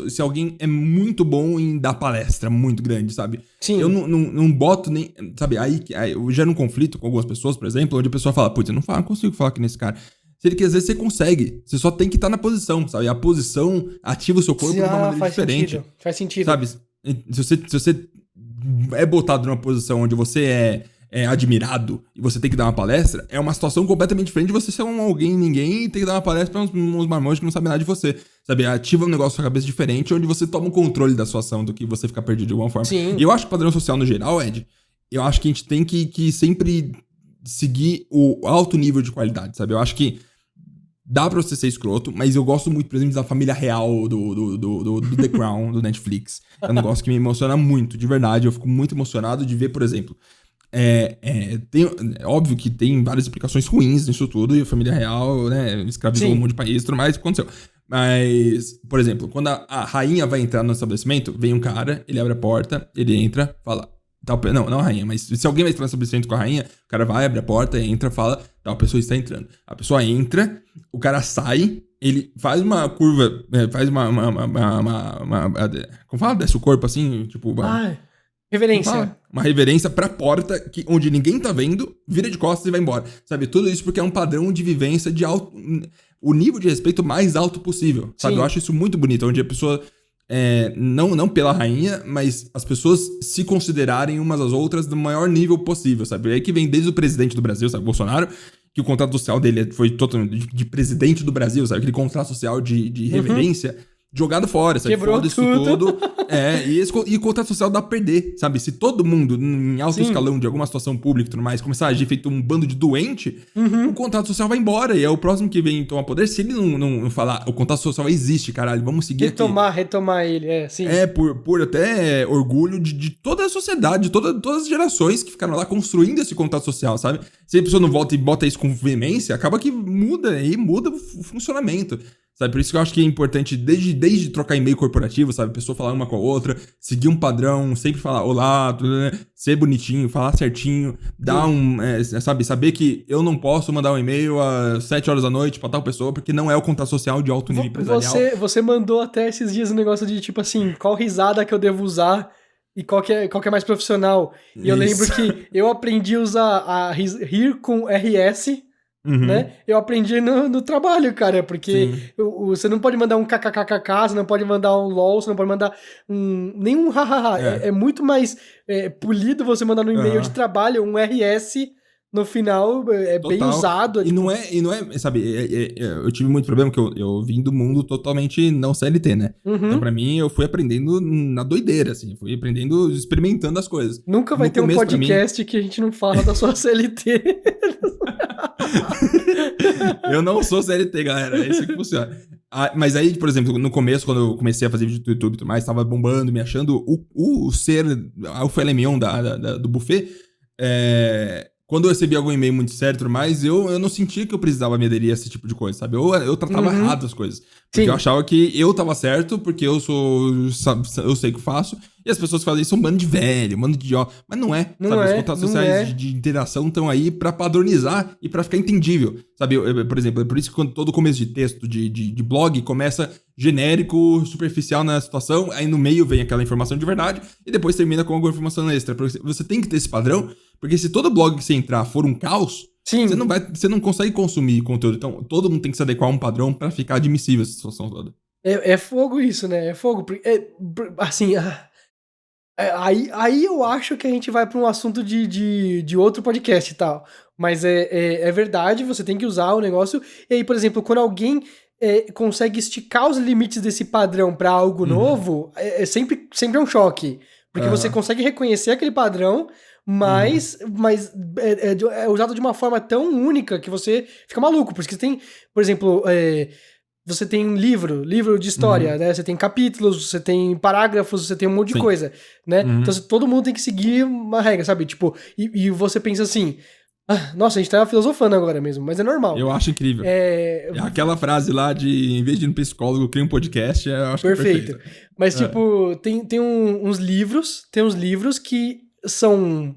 se alguém é muito bom em dar palestra muito grande, sabe? Sim. Eu não boto nem... Sabe, aí eu gero um conflito com algumas pessoas, por exemplo, onde a pessoa fala, putz, eu não consigo falar aqui nesse cara. Sendo que às vezes você consegue. Você só tem que estar na posição, sabe? A posição ativa o seu corpo de uma maneira diferente. Faz sentido. Sabe? Se você é botado numa posição onde você é admirado e você tem que dar uma palestra, é uma situação completamente diferente de você ser ninguém e ter que dar uma palestra pra uns marmanjos que não sabem nada de você. Sabe? Ativa um negócio na sua cabeça diferente, onde você toma o controle da situação do que você ficar perdido de alguma forma. Sim. E eu acho que o padrão social no geral, Ed, eu acho que a gente tem que sempre seguir o alto nível de qualidade, sabe? Eu acho que dá pra você ser escroto, mas eu gosto muito, por exemplo, da família real do The Crown, do Netflix. É um negócio que me emociona muito, de verdade. Eu fico muito emocionado de ver, por exemplo... É óbvio que tem várias implicações ruins nisso tudo, e a família real, né, escravizou um monte de país e tudo mais, aconteceu. Mas, por exemplo, quando a rainha vai entrar no estabelecimento, vem um cara, ele abre a porta, ele entra, fala... Não a rainha, mas se alguém vai entrar no estabelecimento com a rainha, o cara vai, abre a porta, entra, fala, tal pessoa está entrando. A pessoa entra, o cara sai, ele faz uma curva, faz como fala? Desce o corpo assim, tipo... Reverência. Uma reverência pra porta, onde ninguém tá vendo, vira de costas e vai embora. Sabe, tudo isso porque é um padrão de vivência de alto... O nível de respeito mais alto possível, sabe? Sim. Eu acho isso muito bonito, onde a pessoa... não pela rainha, mas as pessoas se considerarem umas às outras do maior nível possível, sabe? É aí que vem desde o presidente do Brasil, sabe? Bolsonaro, que o contrato social dele foi totalmente de presidente do Brasil, sabe? Aquele contrato social de reverência... Jogado fora, sabe? Quebrou Foda tudo. E o contrato social dá pra perder, sabe? Se todo mundo, em alto escalão de alguma situação pública e tudo mais, começar a agir feito um bando de doente, o contrato social vai embora. E é o próximo que vem tomar poder. Se ele não falar, o contrato social existe, caralho, vamos seguir Retomar ele, sim. Por até orgulho de toda a sociedade, de todas as gerações que ficaram lá construindo esse contrato social, sabe? Se a pessoa não volta e bota isso com veemência, acaba que muda o funcionamento. Sabe, por isso que eu acho que é importante, desde trocar e-mail corporativo, sabe? A pessoa falar uma com a outra, seguir um padrão, sempre falar olá, tudo, né? Ser bonitinho, falar certinho, dar saber que eu não posso mandar um e-mail às 7 horas da noite pra tal pessoa, porque não é o contrato social de alto nível empresarial. Você mandou até esses dias um negócio de tipo assim, qual risada que eu devo usar e qual que é mais profissional. E eu lembro que eu aprendi a usar rir com RS... né? Eu aprendi no trabalho, cara, porque você não pode mandar um kkkk, você não pode mandar um lol, você não pode mandar nenhum hahaha. É muito mais polido você mandar no e-mail de trabalho um RS no final, bem usado. E não é, sabe, eu tive muito problema que eu vim do mundo totalmente não CLT, né? Então, pra mim, eu fui aprendendo na doideira, assim, fui aprendendo, experimentando as coisas. Nunca vai ter um podcast que a gente não fala da sua CLT. Eu não sou CLT, galera. É isso que funciona. Mas aí, por exemplo, no começo, quando eu comecei a fazer vídeo do YouTube e tudo mais, tava bombando, me achando o filé mignon do buffet. Quando eu recebi algum e-mail muito sério e tudo mais, eu não sentia que eu precisava me aderir a esse tipo de coisa, sabe? Eu tratava errado as coisas. Porque eu achava que eu tava certo, porque eu sei o que faço, e as pessoas que fazem isso são um bando de velho, um bando de idiota. Mas não é, sabe? Os contatos sociais de interação estão aí pra padronizar e pra ficar entendível, sabe? Por exemplo, é por isso que quando todo começo de texto de blog começa genérico, superficial na situação, aí no meio vem aquela informação de verdade, e depois termina com alguma informação extra. Porque você tem que ter esse padrão, porque se todo blog que você entrar for um caos, você não consegue consumir conteúdo. Então, todo mundo tem que se adequar a um padrão pra ficar admissível essa situação toda. É fogo isso, né? É fogo. Assim, aí eu acho que a gente vai pra um assunto de outro podcast e tal. Mas é verdade, você tem que usar o negócio. E aí, por exemplo, quando alguém consegue esticar os limites desse padrão pra algo novo, sempre é um choque. Porque você consegue reconhecer aquele padrão, mas é usado de uma forma tão única que você fica maluco. Porque você tem, por exemplo, você tem um livro de história, né? Você tem capítulos, você tem parágrafos, você tem um monte de coisa, né? Então todo mundo tem que seguir uma regra, sabe? Tipo, e você pensa assim... nossa, a gente tá filosofando agora mesmo, mas é normal. Eu acho incrível. Aquela frase lá de, em vez de ir no psicólogo, cria um podcast, eu acho perfeito. Mas, tipo, tem uns livros que são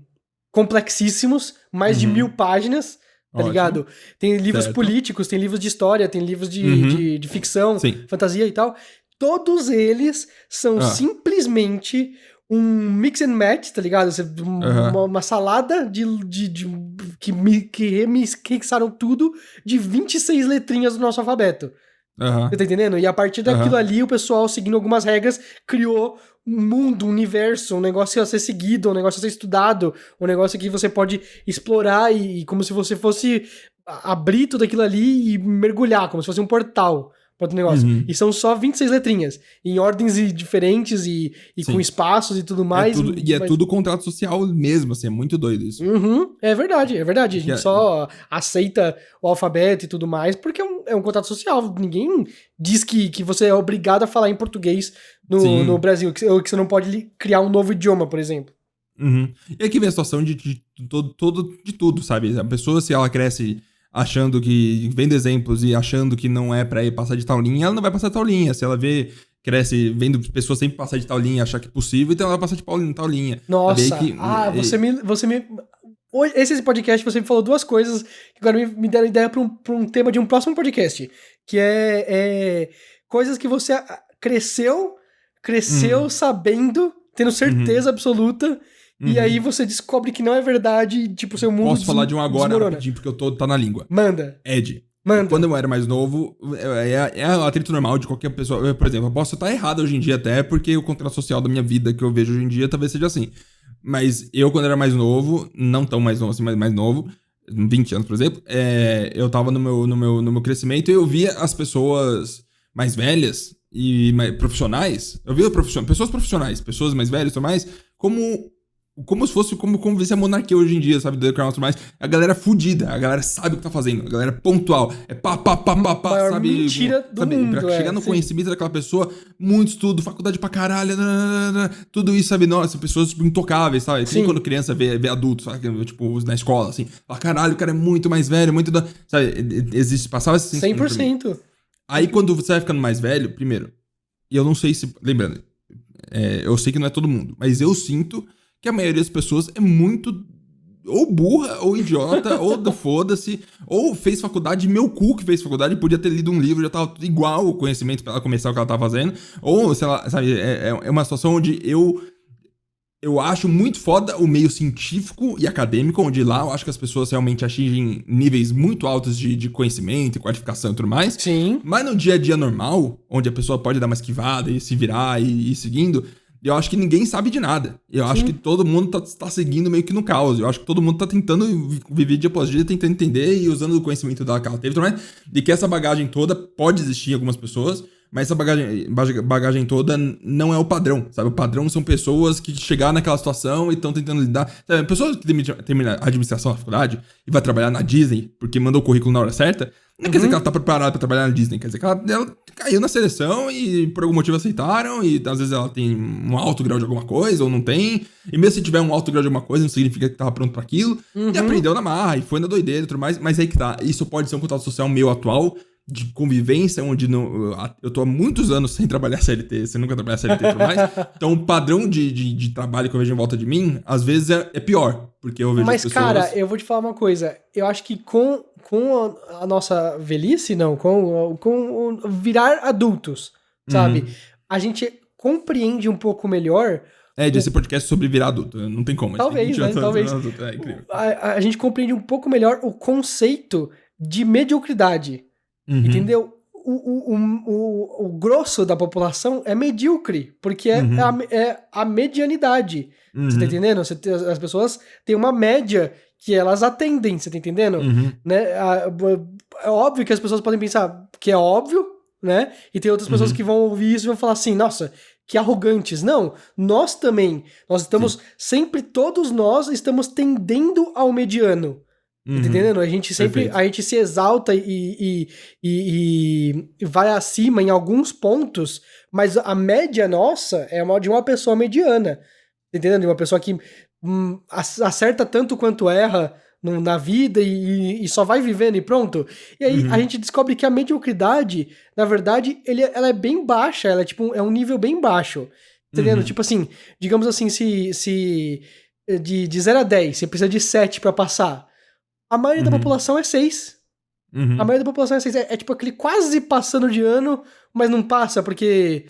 complexíssimos, mais de 1000 páginas, tá ligado? Tem livros políticos, tem livros de história, tem livros de ficção, fantasia e tal. Todos eles são simplesmente um mix and match, tá ligado? Uma salada que remixaram tudo de 26 letrinhas do nosso alfabeto. Você tá entendendo? E a partir daquilo ali, o pessoal, seguindo algumas regras, criou um mundo, um universo, um negócio a ser seguido, um negócio a ser estudado, um negócio que você pode explorar e como se você fosse abrir tudo aquilo ali e mergulhar, como se fosse um portal pra outro negócio. E são só 26 letrinhas. Em ordens diferentes e com espaços e tudo mais. É tudo contrato social mesmo, assim, é muito doido isso. É verdade. A gente só aceita o alfabeto e tudo mais porque é um contrato social. Ninguém diz que você é obrigado a falar em português no Brasil, ou que você não pode criar um novo idioma, por exemplo. E aqui vem a situação de tudo, sabe? A pessoa, se ela cresce achando que... vendo exemplos e achando que não é pra ir passar de tal linha, ela não vai passar de tal linha. Se ela cresce vendo pessoas sempre passar de tal linha, achar que é possível, então ela vai passar de tal linha. Nossa, você me... Esse podcast você me falou duas coisas que agora me deram ideia pra um tema de um próximo podcast, que é coisas que você cresceu sabendo, tendo certeza absoluta, e aí você descobre que não é verdade, tipo, seu mundo Posso falar de um agora desmorona. rapidinho, porque tá na língua. Manda. Ed. Manda. Quando eu era mais novo, é atrito normal de qualquer pessoa. Por exemplo, eu posso estar errado hoje em dia até, porque o contrato social da minha vida que eu vejo hoje em dia talvez seja assim. Mas eu, quando era mais novo, não tão mais novo assim, mas mais novo, 20 anos, por exemplo, eu tava no meu crescimento e eu via as pessoas mais velhas e mais profissionais. Eu via pessoas profissionais, pessoas mais velhas e tudo mais, como se fosse como se a monarquia hoje em dia, sabe, do Crown e tudo mais. A galera fudida, a galera sabe o que tá fazendo, a galera pontual, pá, sabe? Mentira do mundo, pra chegar no conhecimento daquela pessoa, muito estudo, faculdade pra caralho, tudo isso, sabe? Nossa, pessoas tipo, intocáveis, sabe? Assim, quando criança vê adultos, sabe? Tipo, na escola, assim, fala, caralho, o cara é muito mais velho, sabe? Passava esse sentimento 100%. Aí quando você vai ficando mais velho, primeiro, e eu não sei se, lembrando, eu sei que não é todo mundo, mas eu sinto que a maioria das pessoas é muito ou burra, ou idiota, ou foda-se, ou fez faculdade, meu cu que fez faculdade, podia ter lido um livro, já tava tudo igual o conhecimento pra ela começar o que ela tava fazendo, ou, sei lá, sabe, é uma situação onde eu acho muito foda o meio científico e acadêmico, onde lá eu acho que as pessoas realmente atingem níveis muito altos de conhecimento e qualificação e tudo mais. Sim. Mas no dia a dia normal, onde a pessoa pode dar uma esquivada e se virar e ir seguindo, eu acho que ninguém sabe de nada. Eu acho que todo mundo tá seguindo meio que no caos. Eu acho que todo mundo tá tentando viver dia após dia, tentando entender e usando o conhecimento dela que ela teve também. E que essa bagagem toda pode existir em algumas pessoas, mas essa bagagem toda não é o padrão, sabe? O padrão são pessoas que chegaram naquela situação e estão tentando lidar... Sabe? Pessoas que terminam a administração na faculdade e vai trabalhar na Disney porque mandou o currículo na hora certa, não quer dizer que ela tá preparada pra trabalhar na Disney, quer dizer que ela caiu na seleção e por algum motivo aceitaram e às vezes ela tem um alto grau de alguma coisa ou não tem, e mesmo se tiver um alto grau de alguma coisa não significa que tava pronto pra aquilo, e aprendeu na marra e foi na doideira e tudo mais, mas aí que tá, isso pode ser um contrato social meu atual, de convivência, onde eu tô há muitos anos sem trabalhar CLT, sem nunca trabalhar CLT e tudo mais, então o padrão de trabalho que eu vejo em volta de mim, às vezes é pior, porque eu vejo mas, as pessoas... cara, eu vou te falar uma coisa, eu acho que com a nossa velhice, não, com o virar adultos, sabe, a gente compreende um pouco melhor... Esse podcast sobre virar adulto, não tem como. Talvez, né, talvez. É incrível. A gente compreende um pouco melhor o conceito de mediocridade. Entendeu? O grosso da população é medíocre, porque é a medianidade. Você tá entendendo? As pessoas têm uma média que elas atendem, você tá entendendo? Né? É óbvio que as pessoas podem pensar que é óbvio, né? E tem outras pessoas que vão ouvir isso e vão falar assim, nossa, que arrogantes. Não, nós também. Nós estamos sempre, todos nós estamos tendendo ao mediano. Tá entendendo? A gente sempre, a gente se exalta e vai acima em alguns pontos, mas a média nossa é de uma pessoa mediana, tá entendendo? De uma pessoa que acerta tanto quanto erra na vida e só vai vivendo e pronto. E aí a gente descobre que a mediocridade, na verdade, ela é bem baixa, ela é tipo, é um nível bem baixo, tá entendendo? Tipo assim, digamos assim, se de 0 a 10, você precisa de 7 pra passar, a maioria da população é 6. A maioria da população é 6. É tipo aquele quase passando de ano, mas não passa porque,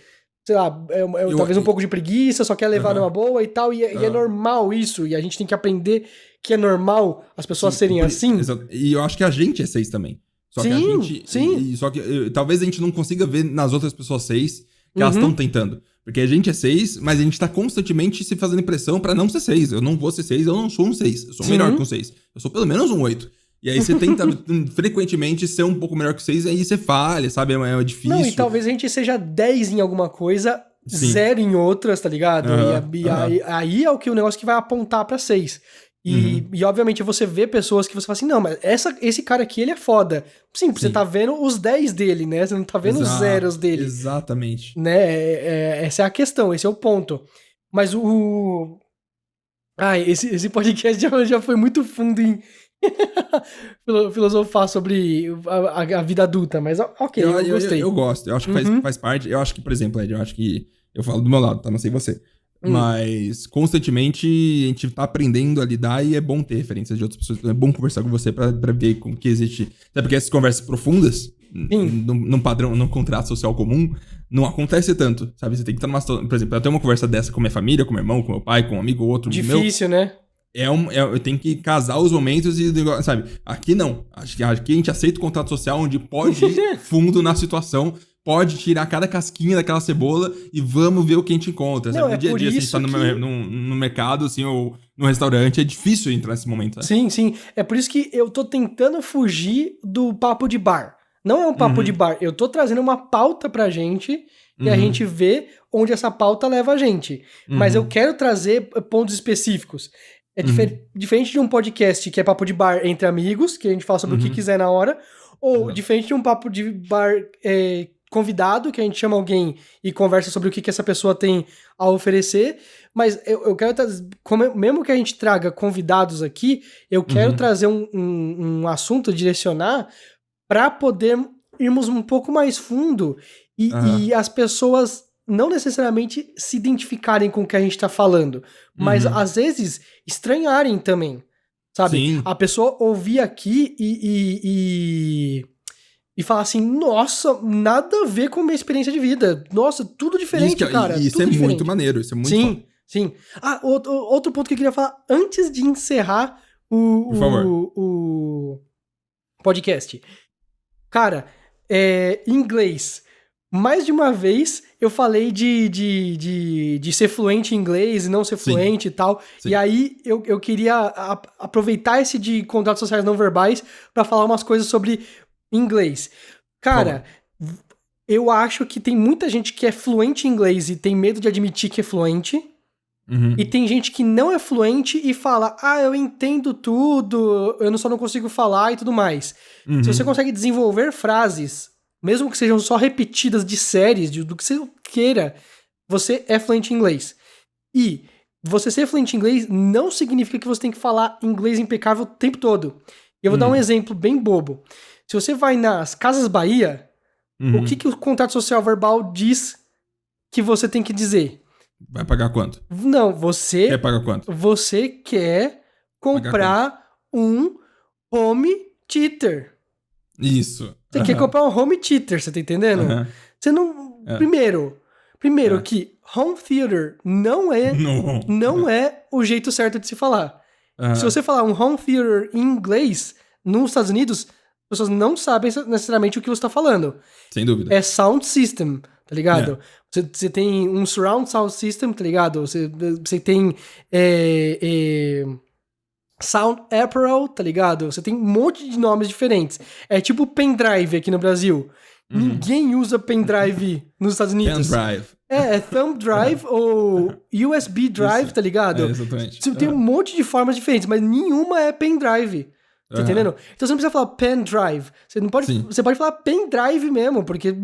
sei lá, talvez um pouco de preguiça, só quer levar numa boa e tal. E é normal isso. E a gente tem que aprender que é normal as pessoas serem assim. Exato. E eu acho que a gente é 6 também. Só que a gente... Só que talvez a gente não consiga ver nas outras pessoas 6 que elas estão tentando. Porque a gente é 6, mas a gente tá constantemente se fazendo pressão pra não ser 6. Eu não vou ser 6, eu não sou um 6. Eu sou melhor que um 6. Eu sou pelo menos um 8. E aí você tenta frequentemente ser um pouco melhor que vocês, aí você falha, sabe? É difícil. Não, e talvez a gente seja 10 em alguma coisa, Sim. 0 em outras, tá ligado? Aí é o que o negócio que vai apontar pra 6. E obviamente você vê pessoas que você fala assim, não, mas esse cara aqui, ele é foda. Sim, você tá vendo os 10 dele, né? Você não tá vendo os zeros dele. Exatamente. Né? Essa é a questão, esse é o ponto. Mas esse podcast já foi muito fundo em filosofar sobre a vida adulta, mas ok, eu gostei. Eu gosto, eu acho que faz parte. Eu acho que, por exemplo, Ed, eu acho que eu falo do meu lado, tá? Não sei você. Mas constantemente a gente tá aprendendo a lidar e é bom ter referências de outras pessoas. É bom conversar com você pra ver como que existe. Até porque essas conversas profundas, num padrão, num contrato social comum, não acontece tanto, sabe? Você tem que estar numa situação. Por exemplo, eu tenho uma conversa dessa com minha família, com meu irmão, com meu pai, com um amigo ou outro. Difícil, né? Eu tenho que casar os momentos e, sabe? Aqui não. Aqui a gente aceita o contrato social onde pode ir fundo na situação. Pode tirar cada casquinha daquela cebola e vamos ver o que a gente encontra. Não, sabe? No dia a dia, se a gente tá no mercado, assim, ou no restaurante, é difícil entrar nesse momento. Né? Sim, sim. É por isso que eu tô tentando fugir do papo de bar. Não é um papo de bar. Eu tô trazendo uma pauta pra gente e a gente vê onde essa pauta leva a gente. Mas eu quero trazer pontos específicos. É diferente de um podcast que é papo de bar entre amigos, que a gente fala sobre o que quiser na hora, ou diferente de um papo de bar convidado, que a gente chama alguém e conversa sobre o que essa pessoa tem a oferecer, mas eu quero trazer, mesmo que a gente traga convidados aqui, eu quero trazer um assunto, direcionar, para poder irmos um pouco mais fundo e as pessoas não necessariamente se identificarem com o que a gente tá falando, mas às vezes estranharem também, sabe? Sim. A pessoa ouvir aqui e falar assim, nossa, nada a ver com a minha experiência de vida. Nossa, tudo diferente, cara. Isso tudo é diferente. muito maneiro, isso é muito Sim, sim. Ah, outro ponto que eu queria falar antes de encerrar o podcast. Cara, inglês. Mais de uma vez eu falei de ser fluente em inglês e não ser fluente e tal. Sim. E aí eu queria aproveitar esse de contratos sociais não verbais pra falar umas coisas sobre inglês. Cara, eu acho que tem muita gente que é fluente em inglês e tem medo de admitir que é fluente. E tem gente que não é fluente e fala, eu entendo tudo, eu só não consigo falar e tudo mais. Se você consegue desenvolver frases, mesmo que sejam só repetidas de séries, do que você queira, você é fluente em inglês. E você ser fluente em inglês não significa que você tem que falar inglês impecável o tempo todo. E eu vou dar um exemplo bem bobo. Se você vai nas Casas Bahia, o que o contrato social verbal diz que você tem que dizer? Vai pagar quanto? Não, você... Quer pagar quanto? Você quer comprar um home theater. Isso. Você quer comprar um home theater, você tá entendendo? Você não... Primeiro que home theater não é o jeito certo de se falar. Se você falar um home theater em inglês nos Estados Unidos, as pessoas não sabem necessariamente o que você tá falando. Sem dúvida. É sound system, tá ligado? Você tem um surround sound system, tá ligado? Você tem sound apparel, tá ligado? Você tem um monte de nomes diferentes. É tipo pendrive aqui no Brasil. Ninguém usa pendrive nos Estados Unidos. Pendrive. É thumb drive ou USB drive, Isso. tá ligado? Exatamente. Você tem um monte de formas diferentes, mas nenhuma é pendrive. Tá entendendo? Então você não precisa falar pendrive. Você pode falar pendrive mesmo, porque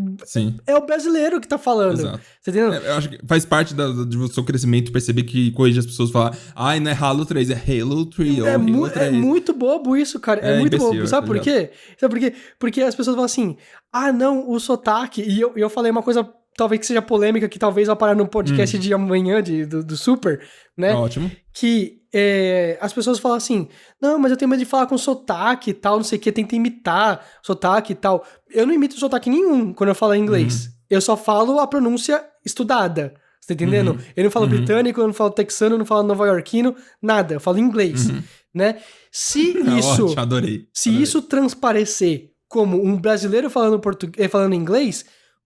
é o brasileiro que tá falando. Exato. Tá entendendo? Eu acho que faz parte do seu crescimento perceber que corrige as pessoas falar, não é Halo 3, é Halo 3 ou Halo 3. É muito bobo isso, cara. É muito bobo. Sabe por quê? Sabe por quê? Porque as pessoas falam assim, não, o sotaque... E eu falei uma coisa, talvez que seja polêmica, que talvez vá parar no podcast de amanhã, do Super, né? Ótimo. Que as pessoas falam assim, não, mas eu tenho medo de falar com sotaque e tal, não sei o que, tenta imitar sotaque e tal. Eu não imito sotaque nenhum quando eu falo inglês. Eu só falo a pronúncia estudada. Você tá entendendo? Eu não falo britânico, eu não falo texano, eu não falo nova-iorquino, nada. Eu falo inglês, né? Se isso... Ótimo, adorei. Isso transparecer como um brasileiro falando inglês,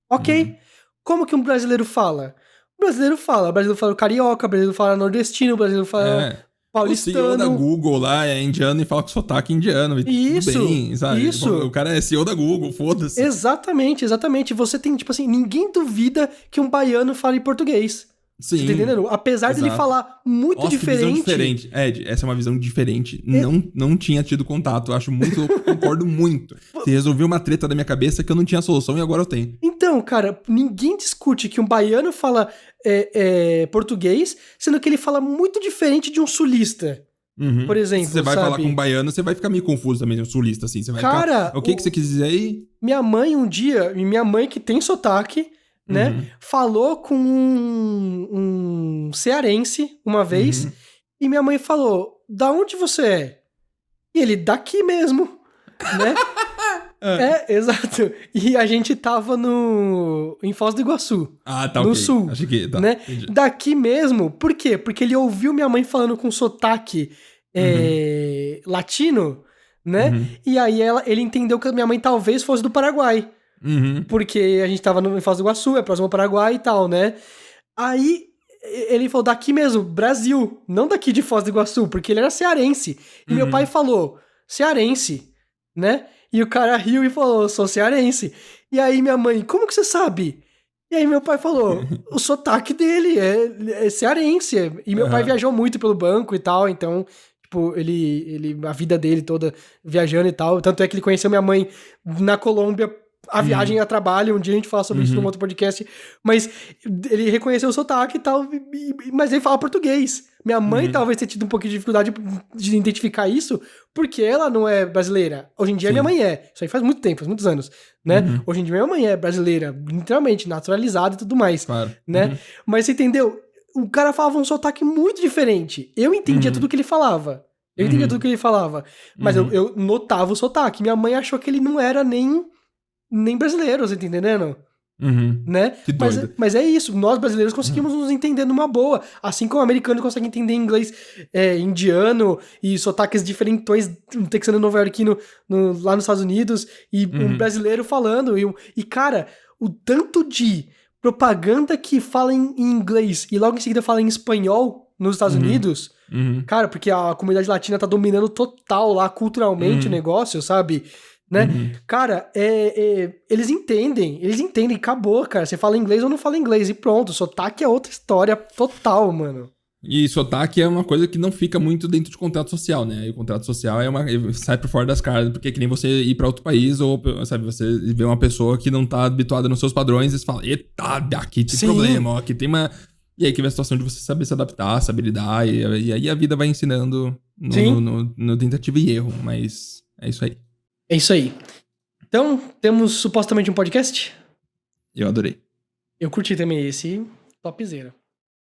ok. Como que um brasileiro fala? O brasileiro fala carioca, o brasileiro fala nordestino, o brasileiro fala O CEO da Google lá é indiano e fala com sotaque indiano. E Isso, tudo bem, sabe? isso. Pô, o cara é CEO da Google, foda-se. Exatamente. Você tem, tipo assim, ninguém duvida que um baiano fale português. Sim. Você tá entendendo? Apesar dele falar muito diferente. Visão diferente. Ed, essa é uma visão diferente. Não tinha tido contato. Eu acho muito, eu concordo muito. Você resolveu uma treta da minha cabeça que eu não tinha solução e agora eu tenho. Então, cara, ninguém discute que um baiano fala português, sendo que ele fala muito diferente de um sulista. Uhum. Por exemplo, se você vai falar com um baiano, você vai ficar meio confuso também, um sulista, assim. Você vai ficar, o que você quis dizer aí? Minha mãe que tem sotaque, né, falou com um cearense uma vez, e minha mãe falou, da onde você é? E ele, daqui mesmo, né? Exato. E a gente tava em Foz do Iguaçu. Ah, tá, no sul. Achei que tá. Né? Daqui mesmo, por quê? Porque ele ouviu minha mãe falando com sotaque latino, né? E aí ele entendeu que a minha mãe talvez fosse do Paraguai. Porque a gente tava em Foz do Iguaçu, é próximo ao Paraguai e tal, né? Aí ele falou, daqui mesmo, Brasil, não daqui de Foz do Iguaçu, porque ele era cearense. E meu pai falou, cearense, né? E o cara riu e falou, sou cearense. E aí minha mãe, como que você sabe? E aí meu pai falou, o sotaque dele é cearense. E meu pai viajou muito pelo banco e tal, então, tipo, a vida dele toda viajando e tal. Tanto é que ele conheceu minha mãe na Colômbia, a viagem a trabalho, um dia a gente fala sobre isso num outro podcast, mas ele reconheceu o sotaque e tal, mas ele fala português. Minha mãe talvez tenha tido um pouquinho de dificuldade de identificar isso, porque ela não é brasileira. Hoje em dia minha mãe é. Isso aí faz muito tempo, faz muitos anos, né? Hoje em dia minha mãe é brasileira, literalmente, naturalizada e tudo mais, né? Mas você entendeu? O cara falava um sotaque muito diferente. Eu entendia tudo que ele falava. Mas eu notava o sotaque. Minha mãe achou que ele não era nem brasileiro, você tá entendendo? Né? Que doido. Mas é isso, nós brasileiros conseguimos nos entender numa boa, assim como o americano consegue entender inglês indiano e sotaques diferentões, um texano nova-iorquino lá nos Estados Unidos e um brasileiro falando, e cara, o tanto de propaganda que fala em inglês e logo em seguida fala em espanhol nos Estados Unidos, cara, porque a comunidade latina tá dominando total lá culturalmente o negócio, sabe? Né? Cara, eles entendem, acabou, cara. Você fala inglês ou não fala inglês, e pronto. Sotaque é outra história total, mano. E sotaque é uma coisa que não fica muito dentro de contrato social, né? E o contrato social sai por fora das caras, porque é que nem você ir pra outro país ou, sabe, você vê uma pessoa que não tá habituada nos seus padrões e você fala, eita, aqui tem problema, ó, aqui tem uma... E aí que vem a situação de você saber se adaptar, saber lidar, e aí a vida vai ensinando no tentativa e erro, mas é isso aí. É isso aí. Então, temos supostamente um podcast? Eu adorei. Eu curti também esse, topzera.